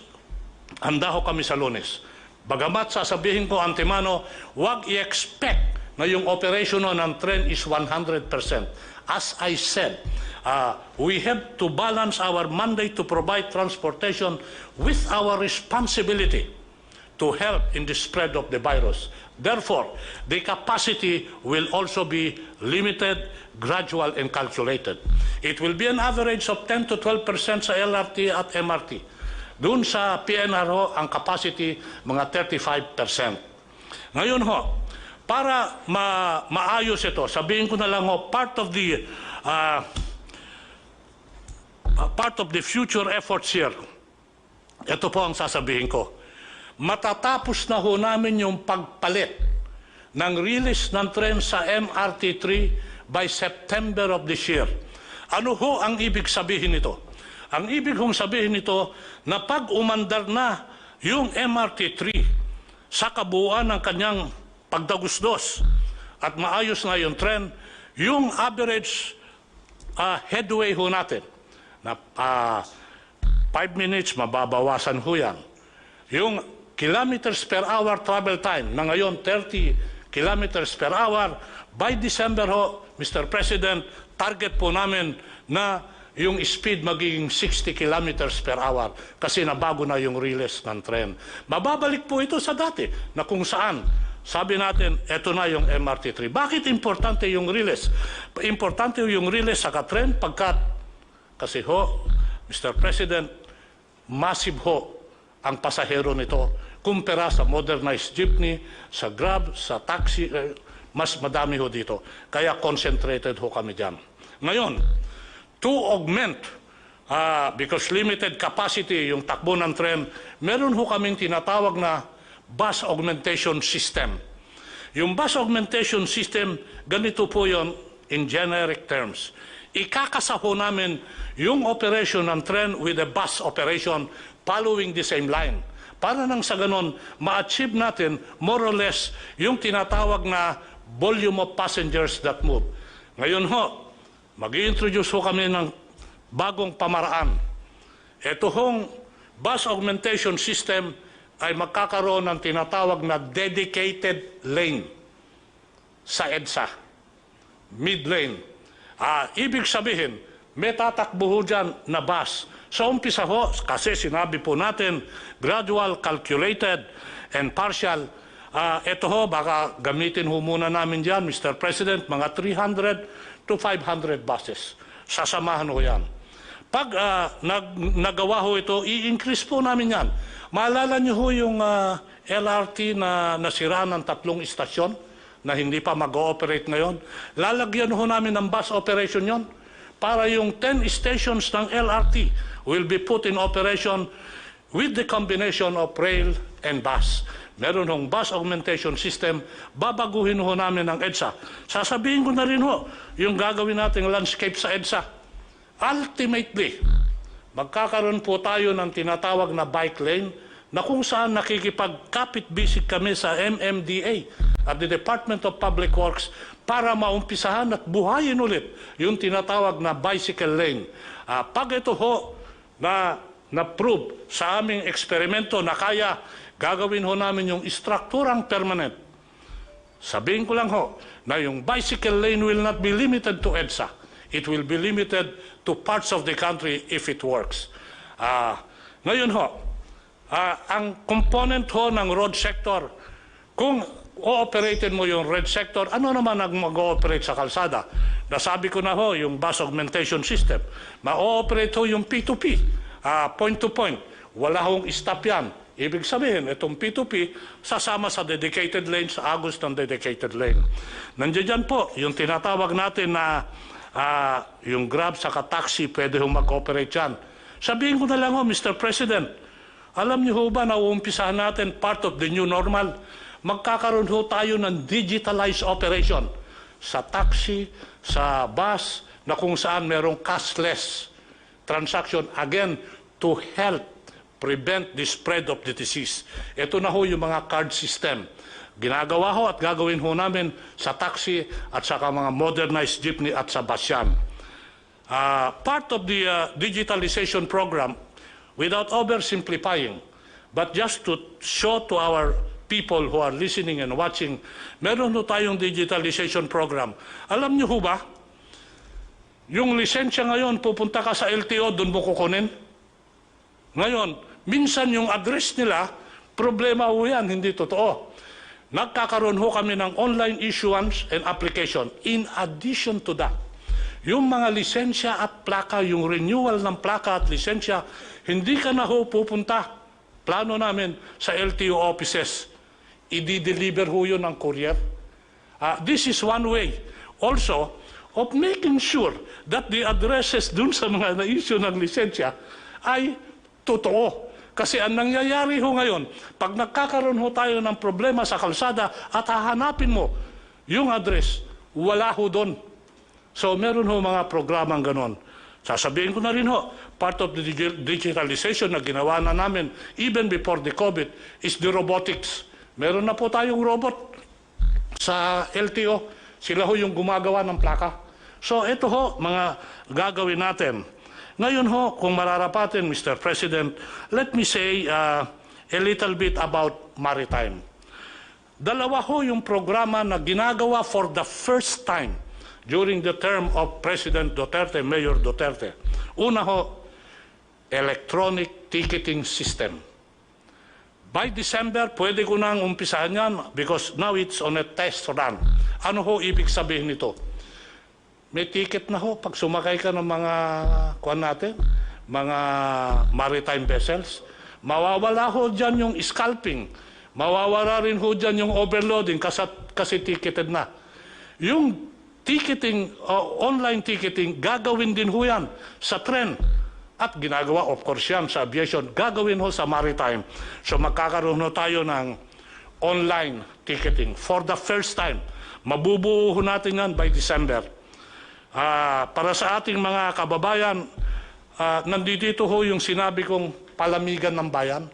handa ho kami sa Lunes. Bagamat sasabihin ko antemano, huwag i-expect na yung operation ng tren is 100%. As I said, we have to balance our mandate to provide transportation with our responsibility to help in the spread of the virus. Therefore, the capacity will also be limited, gradual, and calculated. It will be an average of 10 to 12% sa LRT at MRT. Doon sa PNR ho, ang capacity mga 35%. Ngayon ho, para maayos ito, sabihin ko na lang ho, part of the future efforts here, ito po ang sasabihin ko. Matatapos na ho namin yung pagpalit ng release ng tren sa MRT3 by September of this year. Ano ho ang ibig sabihin nito? Ang ibig hong sabihin nito na pag umandar na yung MRT3 sa kabuuan ng kanyang pagdagusdos at maayos na yung tren, yung average headway ho natin na 5 minutes, mababawasan ho yan. Yung kilometers per hour travel time na ngayon 30 kilometers per hour, by December ho, Mr. President, target po namin na yung speed magiging 60 kilometers per hour kasi nabago na yung release ng tren. Mababalik po ito sa dati na kung saan sabi natin, eto na yung MRT3. Bakit importante yung release? Importante yung release sa katren pagkat kasi ho, Mr. President, massive ho ang pasahero nito kumpara sa modernized jeepney, sa Grab, sa taxi, mas madami ho dito. Kaya concentrated ho kami dyan. Ngayon, to augment, because limited capacity yung takbo ng tren, meron ho kaming tinatawag na bus augmentation system. Yung bus augmentation system, ganito po yon in generic terms. Ikakasaho namin yung operation ng tren with a bus operation following the same line. Para nang sa ganon, ma-achieve natin more or less yung tinatawag na volume of passengers that move. Ngayon ho, mag-i-introduce ho kami ng bagong pamaraan. Ito hong bus augmentation system ay magkakaroon ng tinatawag na dedicated lane sa EDSA, mid-lane. Ibig sabihin, may tatakbo ho dyan na bus. Sa umpisa ho, kasi sinabi po natin, gradual, calculated, and partial. Ito ho, baka gamitin ho muna namin dyan, Mr. President, mga 300 to 500 buses. Sasamahan ho yan. Pag nagawa ho ito, i-increase po namin yan. Maalala niyo ho yung LRT na nasira ng 3 istasyon na hindi pa mag-ooperate ngayon? Lalagyan ho namin ng bus operation yon para yung 10 stations ng LRT will be put in operation with the combination of rail and bus. Meron hong bus augmentation system, babaguhin ho namin ng EDSA. Sasabihin ko na rin ho, yung gagawin nating landscape sa EDSA. Ultimately, magkakaroon po tayo ng tinatawag na bike lane na kung saan nakikipagkapit-bisig kami sa MMDA at the Department of Public Works para maumpisahan at buhayin ulit yung tinatawag na bicycle lane. Pag ito ho na-prove sa aming eksperimento na kaya, gagawin ho namin yung strukturang permanent. Sabihin ko lang ho na yung bicycle lane will not be limited to EDSA. It will be limited to parts of the country if it works. Ngayon ho, ang component ho ng road sector, kung o-operatein mo yung road sector, ano naman ang mag-ooperate sa kalsada? Nasabi ko na ho, yung bus augmentation system, ma-ooperate ho yung P2P, point to point. Wala hong stop yan. Ibig sabihin, itong P2P, sasama sa dedicated lane, sa agos ng dedicated lane. Nandiyan dyan po, yung tinatawag natin na yung Grab sa taxi, pwede hong mag-operate yan. Sabihin ko na lang ho, Mr. President, alam niyo ho ba na uumpisahan natin part of the new normal? Magkakaroon ho tayo ng digitalized operation sa taxi, sa bus, na kung saan merong cashless transaction, again, to help prevent the spread of the disease. Ito na ho yung mga card system. Ginagawa ho at gagawin ho namin sa taxi at sa mga modernized jeepney at sa bus yan. Part of the digitalization program, without oversimplifying, but just to show to our people who are listening and watching, meron ho tayong digitalization program. Alam niyo ho ba, yung lisensya ngayon, pupunta ka sa LTO, doon mo kukunin. Ngayon, minsan yung address nila, problema ho yan, hindi totoo. Nagkakaroon ho kami ng online issuance and application. In addition to that, yung mga lisensya at plaka, yung renewal ng plaka at lisensya, hindi ka na ho pupunta. Plano namin sa LTO offices. I-deliver ho yun ng courier. This is one way also of making sure that the addresses dun sa mga na-issue ng lisensya ay totoo. Kasi ang nangyayari ho ngayon, pag nagkakaroon ho tayo ng problema sa kalsada at hahanapin mo yung address, wala ho doon. So meron ho mga programang ganon. Sasabihin ko na rin ho, part of the digitalization na ginawa na namin even before the COVID is the robotics. Meron na po tayong robot sa LTO. Sila ho yung gumagawa ng plaka. So ito ho, mga gagawin natin. Ngayon ho, kung mararapatin, Mr. President, let me say a little bit about maritime. Dalawa ho yung programa na ginagawa for the first time during the term of President Duterte, Mayor Duterte. Una ho, electronic ticketing system. By December, pwede ko nang umpisahan yan because now it's on a test run. Ano ho ibig sabihin nito? May ticket na ho pag sumakay ka ng mga mga maritime vessels. Mawawala ho dyan yung scalping. Mawawala rin ho dyan yung overloading kasi ticketed na. Yung ticketing, online ticketing, gagawin din ho yan sa tren. At ginagawa, of course yan, sa aviation, gagawin ho sa maritime. So magkakaroon ho tayo ng online ticketing for the first time. Mabubuo ho natin yan by December. Para sa ating mga kababayan, nandito ho yung sinabi kong palamigan ng bayan.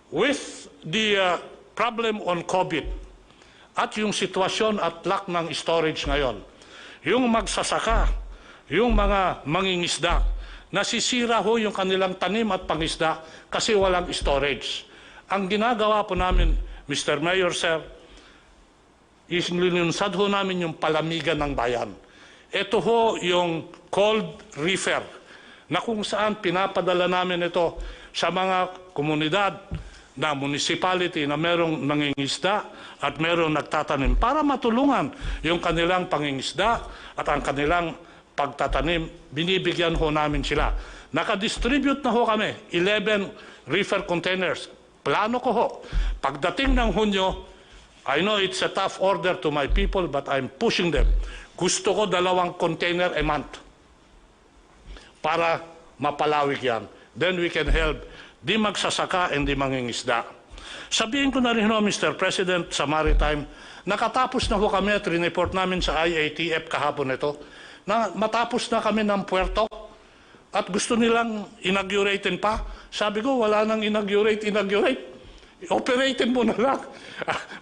With the problem on COVID at yung sitwasyon at lack ng storage ngayon, yung magsasaka, yung mga mangingisda, nasisira ho yung kanilang tanim at pangisda kasi walang storage. Ang ginagawa po namin, Mr. Mayor, Sir, is nilunsad ho namin yung palamigan ng bayan. Ito ho yung cold reefer na kung saan pinapadala namin ito sa mga komunidad na municipality na merong nangingisda at merong nagtatanim para matulungan yung kanilang pangingisda at ang kanilang pagtatanim. Binibigyan ho namin sila. Nakadistribute na ho kami 11 reefer containers. Plano ko ho, pagdating ng Hunyo, I know it's a tough order to my people, but I'm pushing them. Gusto ko 2 container a month para mapalawig yan. Then we can help di magsasaka and di mangingisda. Sabihin ko na rin ho, Mr. President, sa maritime, nakatapos na ho kami at report namin sa IATF kahapon ito, na matapos na kami ng puerto at gusto nilang inauguratein pa. Sabi ko, wala nang inaugurate. Operatin mo na lang.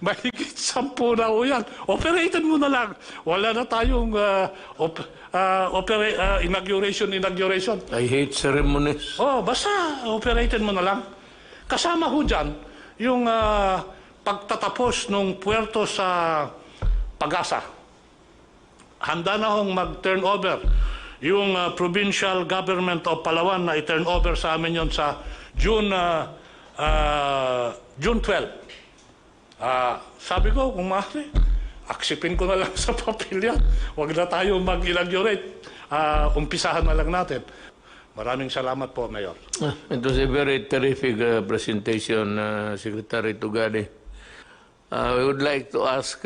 Mahigit 10 na ho yan. Operatin mo na lang. Wala na tayong inauguration. I hate ceremonies. Basta operatin mo na lang. Kasama ho dyan yung pagtatapos ng puerto sa Pag-asa. Handa na hong mag-turnover yung provincial government of Palawan na i-turn over sa amin yon sa June 12. Sabi ko, kung maaari, aksipin ko na lang sa papel yan. Huwag na tayo mag-inaugurate. Umpisahan na lang natin. Maraming salamat po, Mayor. It was a very terrific presentation, Secretary Tugani. We would like to ask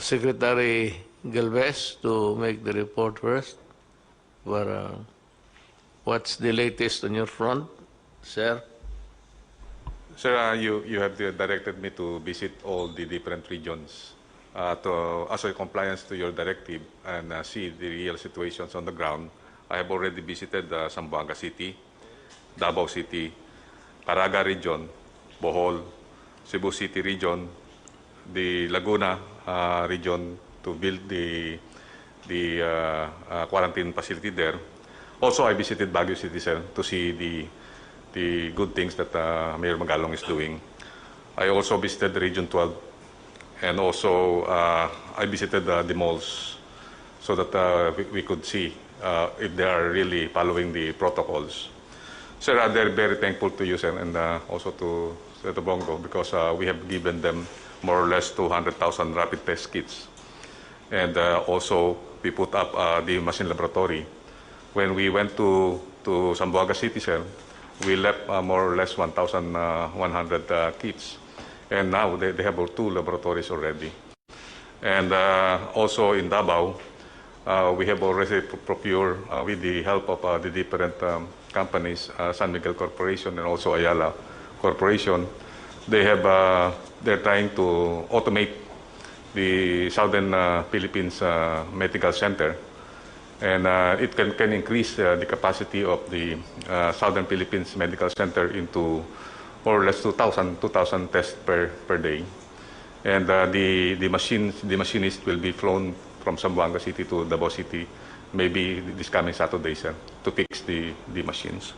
Secretary Galvez to make the report first. What's the latest on your front, sir? Sir, you have directed me to visit all the different regions as a compliance to your directive and see the real situations on the ground. I have already visited Zamboanga City, Davao City, Caraga region, Bohol, Cebu City region, the Laguna region to build the quarantine facility there. Also, I visited Baguio City, sir, to see the good things that Mayor Magalong is doing. I also visited Region 12, and also I visited the malls so that we could see if they are really following the protocols. Sir, they're very thankful to you, sir, and also to Senator Bongo, because we have given them more or less 200,000 rapid test kits. And also, we put up the machine laboratory. When we went to Zamboanga City, sir, we left more or less 1,100 kits. And now they have 2 laboratories already. And also in Davao, we have already procured, with the help of the different companies, San Miguel Corporation and also Ayala Corporation, they're trying to automate the Southern Philippines Medical Center. And it can increase the capacity of the Southern Philippines Medical Center into more or less 2,000 tests per day. And the machinist will be flown from Zamboanga City to Davao City, maybe this coming Saturday, sir, to fix the machines.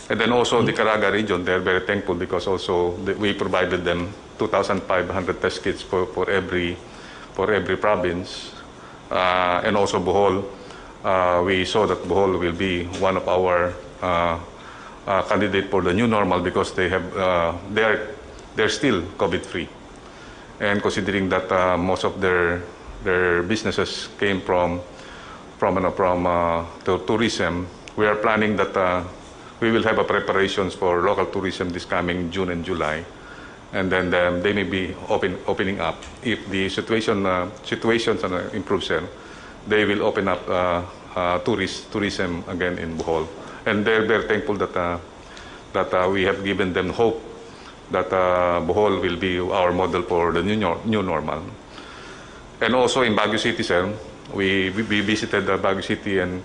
And then also the Caraga region, they're very thankful because also we provided them 2,500 test kits for every province. And also Bohol, we saw that Bohol will be one of our candidate for the new normal because they're still COVID-free. And considering that most of their businesses came from tourism, we are planning that we will have a preparations for local tourism this coming June and July, and then they may be opening up. If the situations improve, they will open up tourism again in Bohol, and they're very thankful that we have given them hope that Bohol will be our model for the new normal. And also in Baguio City, sir, we visited Baguio City, and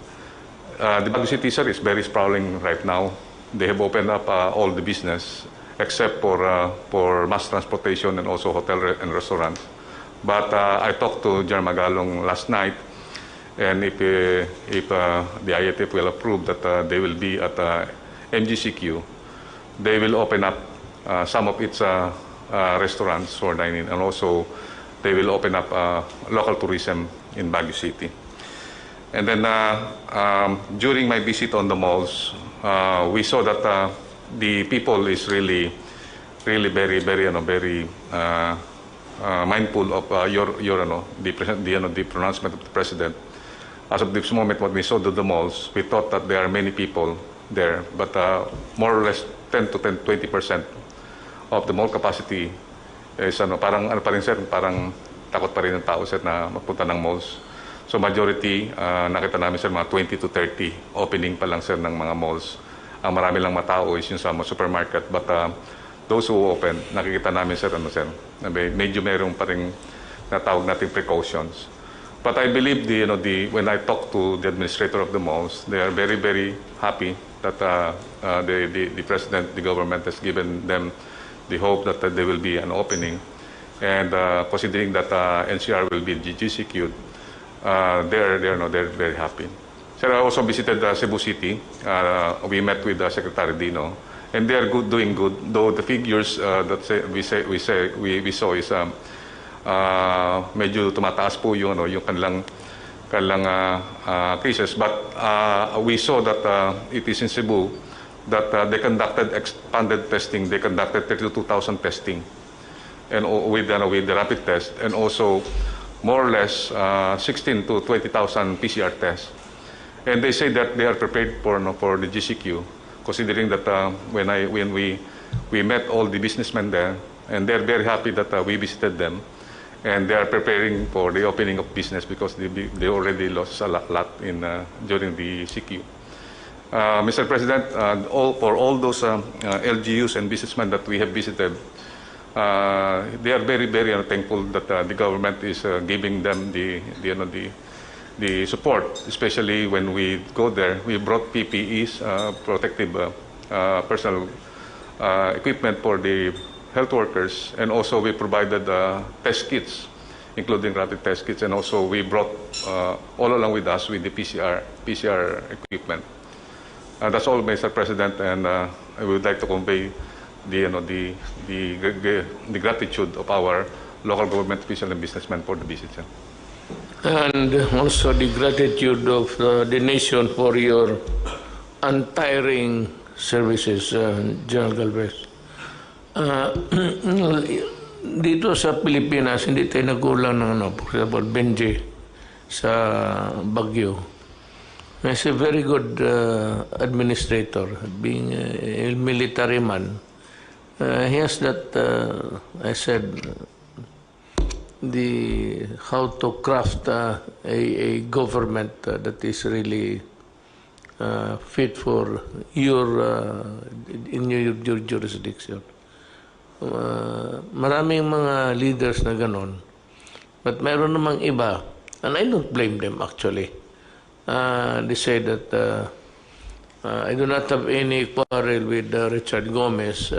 the Baguio City, sir, is very sprawling right now. They have opened up all the business except for mass transportation and also hotel and restaurants. But I talked to General Magalong last night, and if the IATF will approve that they will be at MGCQ, they will open up some of its restaurants for dining, and also they will open up local tourism in Baguio City. And then during my visit on the malls, we saw that the people is really very mindful of the pronouncement of the president. As of this moment, what we saw to the malls, we thought that there are many people there, but more or less 10 to 20% of the mall capacity is parang takot pa rin ng tao, sir, na magpunta ng malls. So majority, nakita namin, sir, mga 20 to 30 opening pa lang, sir, ng mga malls. Ang marami lang matao is yung sa mga supermarket, but those who open, nakikita namin, sir, medyo mayroong pa rin natawag natin precautions. But I believe when I talk to the administrator of the malls, they are very, very happy that the president, the government has given them the hope that there will be an opening. And considering that NCR will be GCQ'd, they're very happy. Sir, I also visited Cebu City. We met with Secretary Dino, and they are doing good. Though the figures that we saw is medyo tumataas po yung kanilang kanilang cases. But we saw that it is in Cebu that they conducted expanded testing. They conducted 32,000 testing and with the rapid test, and also more or less 16 to 20,000 PCR tests. And they say that they are prepared for the GCQ, considering that when we met all the businessmen there, and they're very happy that we visited them, and they are preparing for the opening of business because they already lost a lot during the CQ. Mr. President, for all those LGUs and businessmen that we have visited, they are very, very thankful that the government is giving them the support, especially when we go there. We brought PPEs, protective personal equipment for the health workers, and also we provided test kits, including rapid test kits, and also we brought all along with us with the PCR equipment. That's all, Mr. President, and I would like to convey the gratitude of our local government officials and businessmen for the visit. And also the gratitude of the nation for your untiring services, General Galvez. Dito sa Pilipinas, hindi tayo nagulang ng for example, Benji sa Baguio. He's a very good administrator, being a military man. He has that, I said, how to craft a government that is really fit for in your jurisdiction. Maraming mga leaders na ganon. But meron namang iba, and I don't blame them actually. They say that I do not have any quarrel with Richard Gomez,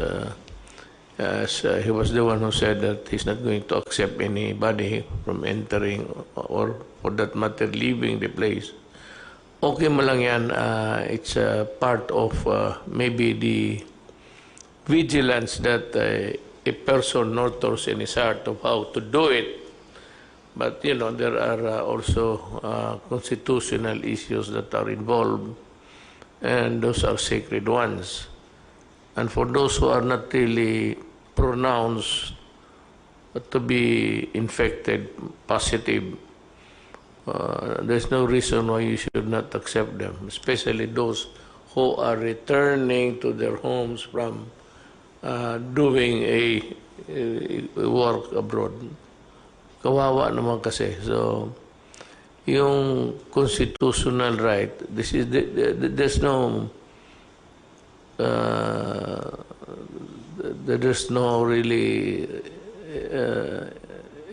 as he was the one who said that he's not going to accept anybody from entering or for that matter leaving the place. Okay mo lang yan, it's part of maybe the vigilance that a person nurtures in his heart of how to do it. But, you know, there are also constitutional issues that are involved, and those are sacred ones. And for those who are not really pronounced to be infected, positive, there's no reason why you should not accept them, especially those who are returning to their homes from doing a work abroad. Kawawa naman kasi. So, yung constitutional right, there's no really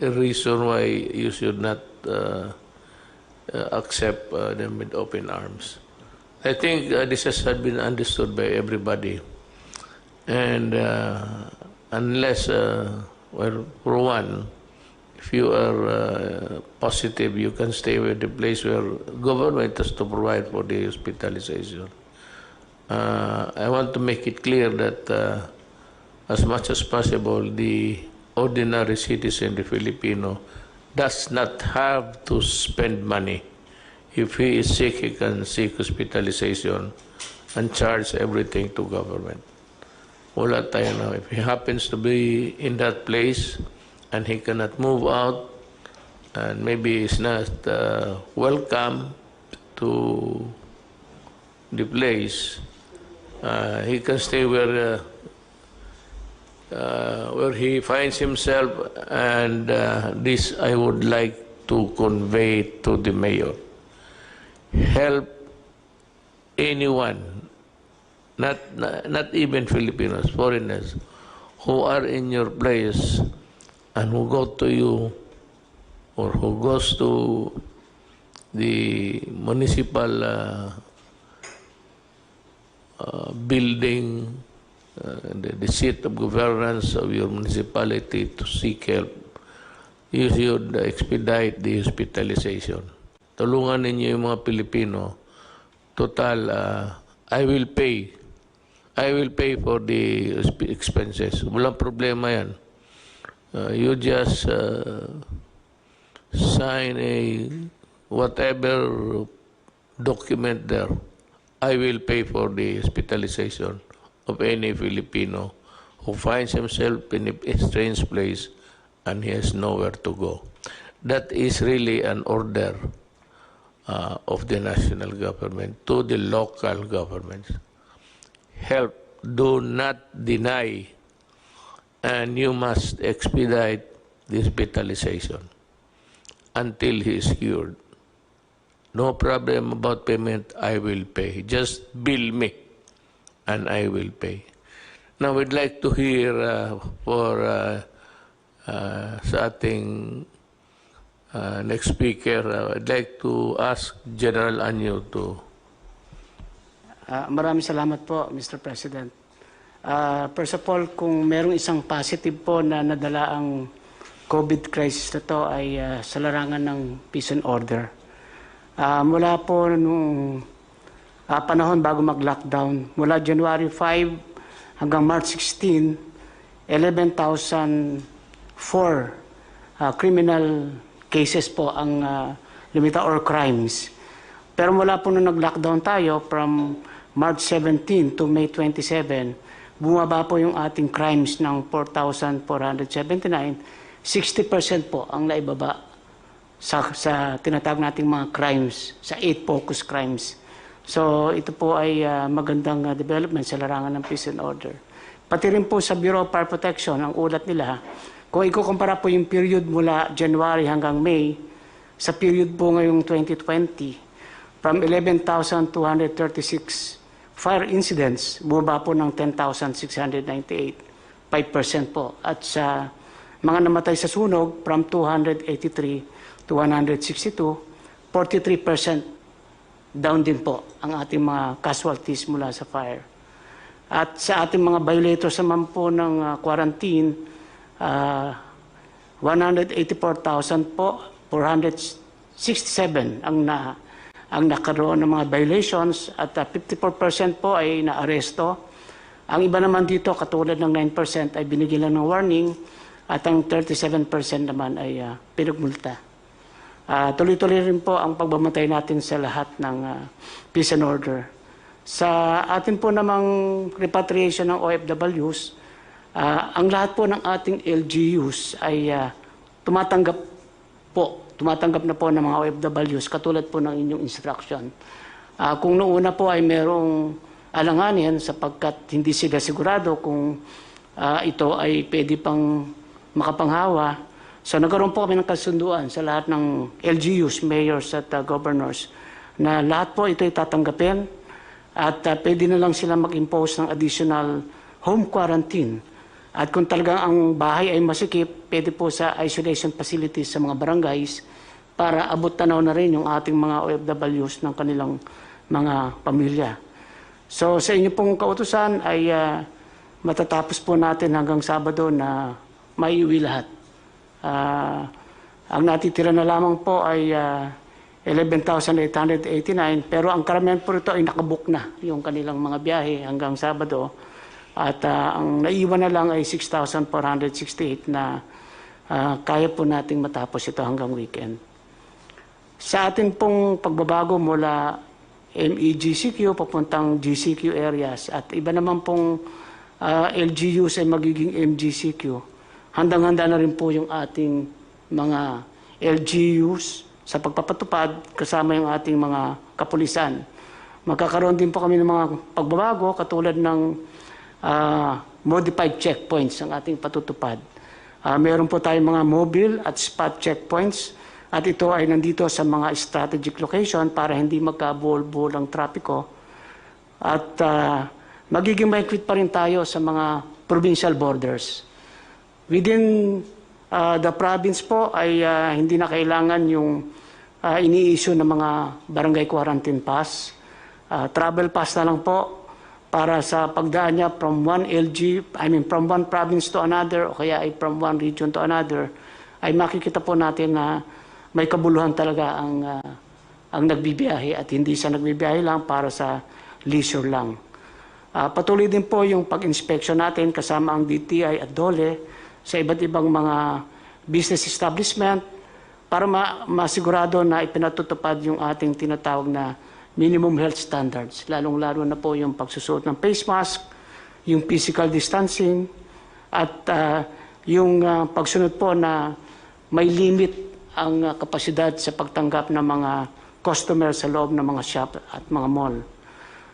a reason why you should not accept them with open arms. I think this has been understood by everybody. And unless, well, for one, if you are positive, you can stay with the place where government has to provide for the hospitalization. I want to make it clear that as much as possible, the ordinary citizen, the Filipino, does not have to spend money. If he is sick, he can seek hospitalization and charge everything to government. Wala tayo na. If he happens to be in that place and he cannot move out, and maybe he's not welcome to the place, he can stay where he finds himself, and this I would like to convey to the mayor. Help anyone, not even Filipinos, foreigners, who are in your place and who go to you or who goes to the municipal building, the seat of governance of your municipality to seek help. You should expedite the hospitalization. Tulungan ninyo yung mga Pilipino. Total, I will pay for the expenses. Walang problema yan. You just sign whatever document there, I will pay for the hospitalization of any Filipino who finds himself in a strange place and he has nowhere to go. That is really an order of the national government to the local governments. Help, do not deny, and you must expedite the hospitalization until he is cured. No problem about payment, I will pay. Just bill me and I will pay. Now we'd like to hear sa ating next speaker, I'd like to ask General Anyo to... Maraming salamat po, Mr. President. First of all, kung merong isang positive po na nadala ang COVID crisis na to ay sa larangan ng peace and order. Mula po nung panahon bago mag-lockdown, mula January 5 hanggang March 16, 11,004 criminal cases po ang lumitaw or crimes. Pero mula po nung nag-lockdown tayo from March 17 to May 27, bumaba po yung ating crimes ng 4,479. 60% po ang naibaba sa tinatawag nating mga crimes, sa 8 focus crimes. So ito po ay magandang development sa larangan ng peace and order. Pati rin po sa Bureau of Fire Protection, ang ulat nila, kung ikukumpara po yung period mula January hanggang May, sa period po ngayong 2020, from 11,236 fire incidents, bumaba po ng 10,698, 5% po. At sa mga namatay sa sunog, from 283 to 162, 43% down din po ang ating mga casualties mula sa fire. At sa ating mga violators naman po ng quarantine, 184,000 po, 467 ang nakaroon ng mga violations at 54% po ay naaresto. Ang iba naman dito, katulad ng 9% ay binigyan lang ng warning at ang 37% naman ay pinagmulta. Tuloy-tuloy rin po ang pagbamatay natin sa lahat ng peace and order. Sa atin po namang repatriation ng OFWs, ang lahat po ng ating LGUs ay tumatanggap na po ng mga OFWs katulad po ng inyong instruction. Kung noong una po ay merong alanganin sapagkat hindi sila sigurado kung ito ay pwede pang makapanghawa, so nagkaroon po kami ng kasunduan sa lahat ng LGUs, mayors at governors na lahat po ito ay tatanggapin at pwede na lang sila mag-impose ng additional home quarantine. At kung talagang ang bahay ay masikip, pwede po sa isolation facilities sa mga barangays para abot tanaw na rin yung ating mga OFWs ng kanilang mga pamilya. So sa inyo pong kautusan ay matatapos po natin hanggang Sabado na maiuwi lahat. Ang natitira na lamang po ay 11,889 pero ang karamihan po ito ay nakabook na yung kanilang mga biyahe hanggang Sabado. At ang naiwan na lang ay 6,468 na kaya po nating matapos ito hanggang weekend. Sa atin pong pagbabago mula MEGCQ papuntang GCQ areas at iba naman pong LGUs ay magiging MGCQ, handang-handa na rin po yung ating mga LGUs sa pagpapatupad kasama yung ating mga kapulisan. Magkakaroon din po kami ng mga pagbabago katulad ng modified checkpoints ang ating patutupad. Meron po tayong mga mobile at spot checkpoints at ito ay nandito sa mga strategic location para hindi magkabuhol-buhol ang trapiko. At magiging mahigpit pa rin tayo sa mga provincial borders. Within the province po ay hindi na kailangan yung ini-issue ng mga barangay quarantine pass. Travel pass na lang po para sa pagdaan niya from one from one province to another o kaya ay from one region to another, ay makikita po natin na may kabuluhan talaga ang nagbibiyahe at hindi siya nagbibiyahe lang para sa leisure lang. Patuloy din po yung pag-inspection natin kasama ang DTI at DOLE sa iba't ibang mga business establishment para masigurado na ipinatutupad yung ating tinatawag na minimum health standards, lalong-lalo na po yung pagsusuot ng face mask, yung physical distancing, at yung pagsunod po na may limit ang kapasidad sa pagtanggap ng mga customer sa loob ng mga shop at mga mall.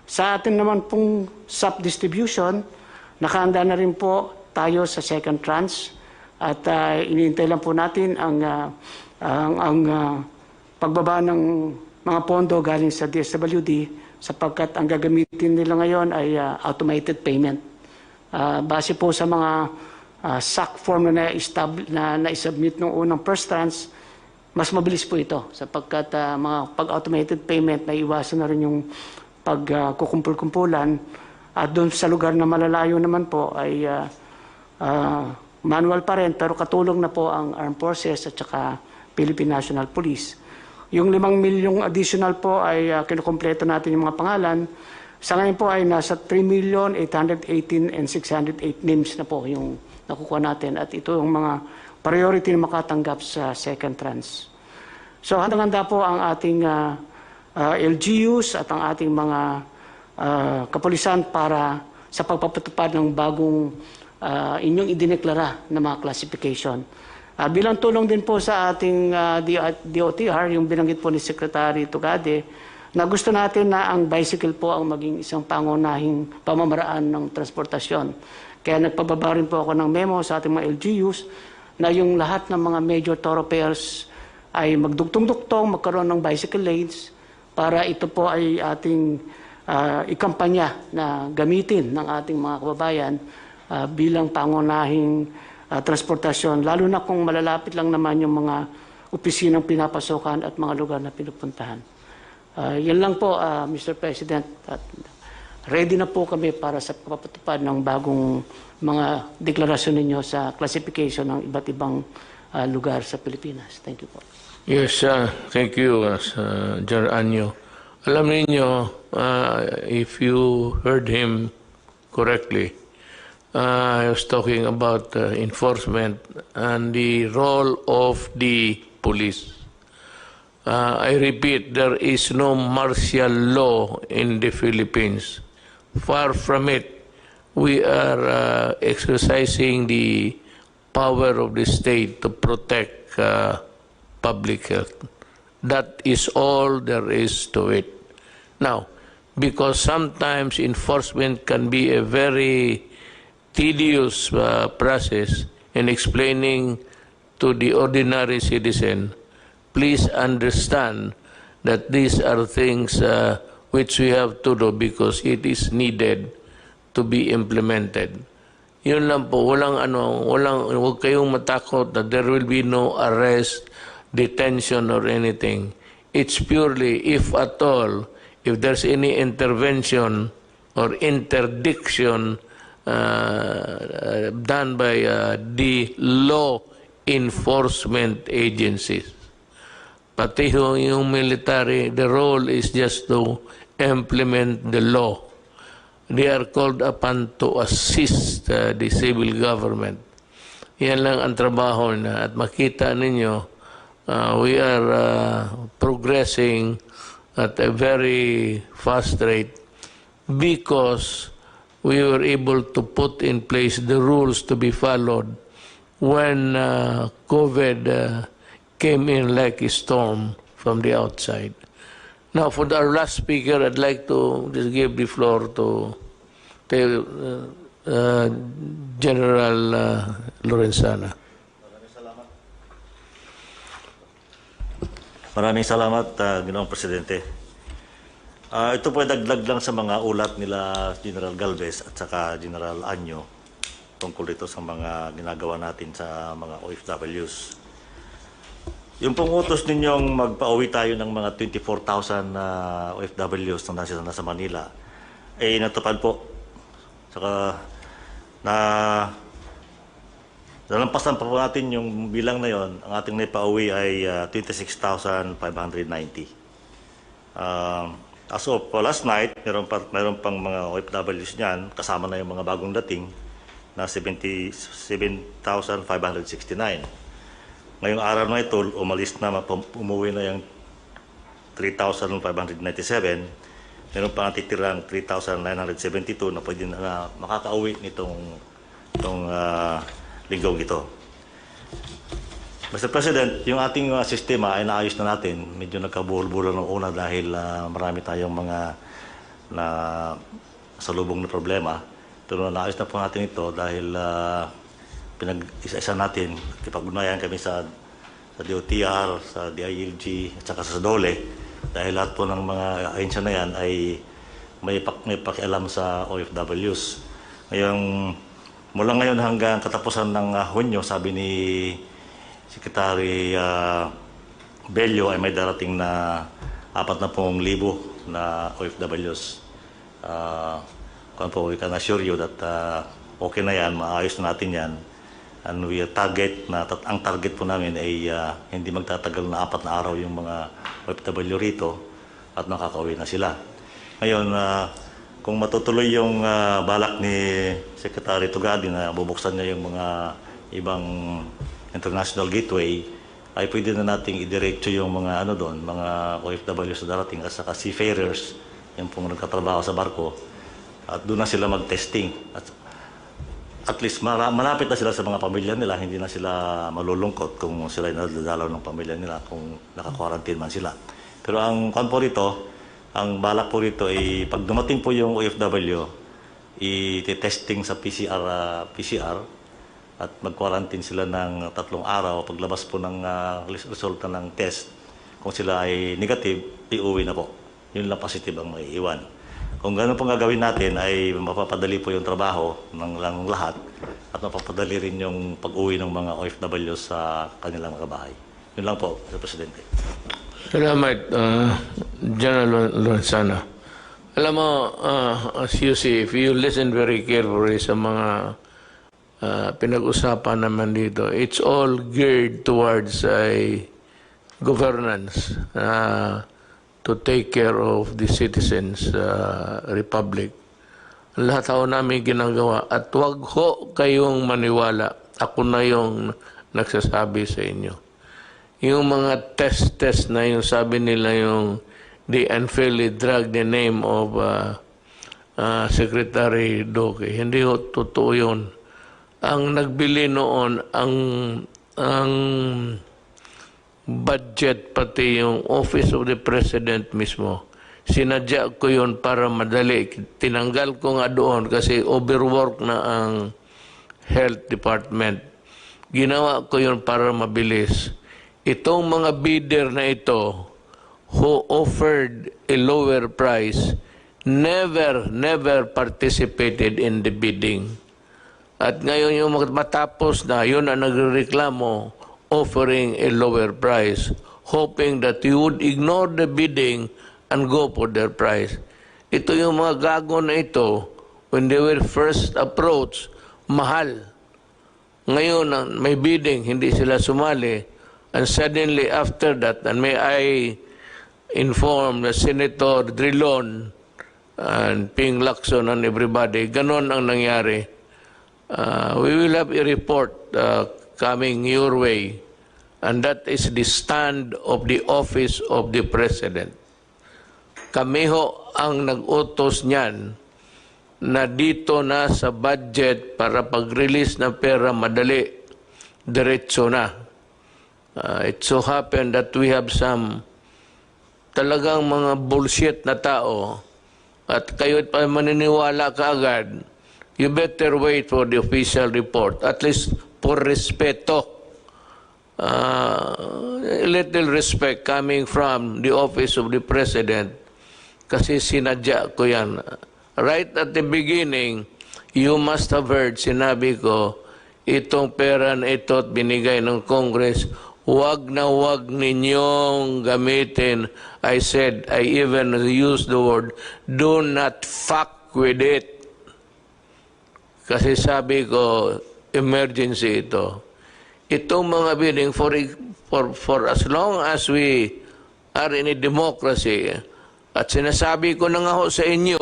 Sa atin naman pong SAP distribution, nakahanda na rin po tayo sa second tranche at iniintay lang po natin ang pagbaba ng mga pondo galing sa DSWD sapagkat ang gagamitin nila ngayon ay automated payment. Base po sa mga SAC form na na-submit noong unang first tranche, mas mabilis po ito sapagkat mga pag-automated payment na iwasan na rin yung pagkukumpul-kumpulan at doon sa lugar na malalayo naman po ay manual pa rin pero katulong na po ang Armed Forces at saka Philippine National Police. Yung 5 milyong additional po ay kinukumpleto natin yung mga pangalan. Sa ngayon po ay nasa 3,818,608 names na po yung nakukuha natin at ito yung mga priority na makatanggap sa second tranche. So handang-handa po ang ating LGUs at ang ating mga kapulisan para sa pagpapatupad ng bagong inyong idineklara na mga classification. Bilang tulong din po sa ating DOTR, yung binanggit po ni Secretary Tugade, na gusto natin na ang bicycle po ang maging isang pangunahing pamamaraan ng transportasyon. Kaya nagpababa rin po ako ng memo sa ating mga LGUs na yung lahat ng mga major thoroughfares ay magdugtong-duktong, magkaroon ng bicycle lanes para ito po ay ating ikampanya na gamitin ng ating mga kababayan bilang pangunahing transportasyon, lalo na kung malalapit lang naman yung mga opisinang pinapasokan at mga lugar na pinupuntahan. Yan lang po, Mr. President. At ready na po kami para sa pagpapatupad ng bagong mga deklarasyon ninyo sa classification ng iba't ibang lugar sa Pilipinas. Thank you po. Yes, thank you, General Anyo. Alam niyo, if you heard him correctly, I was talking about enforcement and the role of the police. I repeat, there is no martial law in the Philippines. Far from it. We are exercising the power of the state to protect public health. That is all there is to it. Now, because sometimes enforcement can be a very tedious process in explaining to the ordinary citizen, please understand that these are things which we have to do because it is needed to be implemented. Yun lang po, huwag kayong matakot that there will be no arrest, detention or anything. It's purely, if at all, if there's any intervention or interdiction done by the law enforcement agencies. Pati yung military, the role is just to implement the law. They are called upon to assist the civil government. Yan lang ang trabaho na. At makita ninyo, we are progressing at a very fast rate because we were able to put in place the rules to be followed when COVID came in like a storm from the outside. Now, for our last speaker, I'd like to just give the floor to General Lorenzana. Maraming salamat, Ginoong Presidente. Ito po ay dagdag lang sa mga ulat nila General Galvez at saka General Anyo tungkol dito sa mga ginagawa natin sa mga OFWs. Yung pong utos ninyong magpa-uwi tayo ng mga 24,000 OFWs na nasa Manila, ay natupad po. Saka nalampasan pa po natin yung bilang na yon. Ang ating naipa-uwi ay 26,590. As of last night, meron pang mga OFWs niyan, kasama na yung mga bagong dating, na 77,569. Ngayong araw na ito, umalis na, umuwi na yung 3,597. Meron pa titirang 3,972 na pwede na makakauwi nitong linggong ito. Mr. President, yung ating sistema ay naayos na natin. Medyo nagkabuhol-buhol ng una dahil marami tayong mga salubong na problema. Pero naayos na po natin ito dahil pinag-isa-isa natin. Kipag-unayan kami sa DOTR, sa DILG, at saka sa DOLE. Dahil lahat po ng mga ahensya na yan ay may pakialam sa OFWs. Mula ngayon hanggang katapusan ng Hunyo, sabi ni Secretary Bello ay may darating na 40,000 na OFWs. We can assure you that okay na yan, maayos na natin yan. And we ang target po namin ay hindi magtatagal na 4 na araw yung mga OFW rito at makakauwi na sila. Ngayon, kung matutuloy yung balak ni Secretary Tugadi na bubuksan niya yung mga ibang international gateway, ay pwede na nating idiretso yung mga mga OFW sa darating at saka seafarers, yung pong nagkatrabaho sa barko, at doon na sila mag-testing. At least malapit na sila sa mga pamilya nila, hindi na sila malulungkot kung sila nadadalaw ng pamilya nila, kung naka-quarantine man sila. Pero ang ang balak po rito ay pag dumating po yung OFW, i-testing sa PCR at mag-quarantine sila ng 3 araw. Paglabas po ng resulta ng test, kung sila ay negative, iuwi na po. Yun lang positive ang maiiwan. Kung gano'n pong gagawin natin ay mapapadali po yung trabaho ng lahat at mapapadali rin yung pag-uwi ng mga OFW sa kanilang mga bahay. Yun lang po, Mr. Presidente. Salamat, General Lonsana. Alam mo, as you see, if you listen very carefully sa mga pinag-usapan naman dito, it's all geared towards a governance to take care of the citizens' republic. Lahat ho namin ginagawa. At wag ho kayong maniwala. Ako na yung nagsasabi sa inyo. Yung mga test na yung sabi nila yung they unfairly drag the name of Secretary Duque. Hindi ho totoo yun. Ang nagbili noon, ang budget, pati yung Office of the President mismo, sinadya ko yun para madali. Tinanggal ko nga doon kasi overwork na ang Health Department. Ginawa ko yun para mabilis. Itong mga bidder na ito who offered a lower price never participated in the bidding. At ngayon yung matapos na, yun ang nagreklamo, offering a lower price, hoping that you would ignore the bidding and go for their price. Ito yung mga gago na ito, when they were first approached, mahal. Ngayon, may bidding, hindi sila sumali. And suddenly after that, and may I inform the Senator Drilon and Ping Lacson and everybody, ganon ang nangyari. We will have a report coming your way, and that is the stand of the Office of the President. Kami ho ang nag-utos niyan na dito na sa budget para pag-release ng pera madali, diretso na. It so happened that we have some talagang mga bullshit na tao at kayo pa maniniwala kaagad, you better wait for the official report, at least for respeto. Little respect coming from the Office of the President kasi sinadya ko yan. Right at the beginning, you must have heard, sinabi ko, itong pera na ito at binigay ng Congress, wag na wag ninyong gamitin. I said, I even used the word, do not fuck with it. Kasi sabi ko, emergency ito. Itong mga bidding, for as long as we are in a democracy, at sinasabi ko na nga ho sa inyo,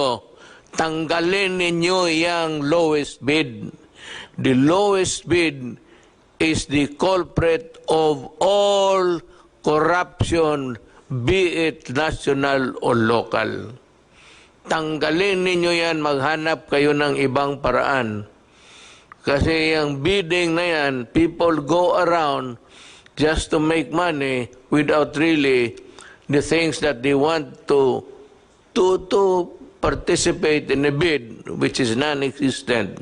tanggalin ninyo yung lowest bid. The lowest bid is the culprit of all corruption, be it national or local. Tanggalin ninyo yan, maghanap kayo ng ibang paraan. Kasi yung bidding na yan, people go around just to make money without really the things that they want to participate in a bid which is non-existent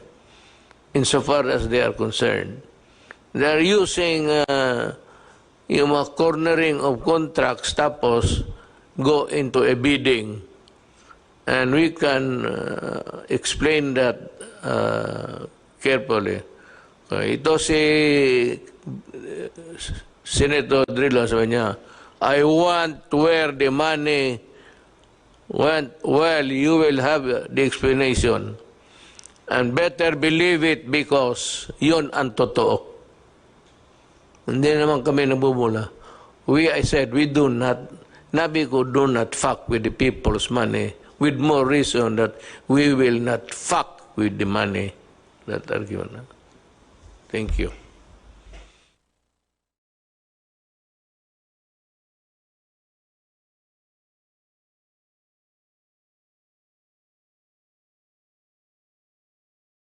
insofar as they are concerned. They are using yung mga cornering of contracts tapos go into a bidding. And we can explain that carefully. Ito si Senator Rodrigo, sabi niya, I want where the money went. Well, you will have the explanation. And better believe it because yun ang totoo. Hindi naman kami nabubula. I said, we do not, Nabi ko do not fuck with the people's money with more reason that we will not fuck with the money that are given. Thank you.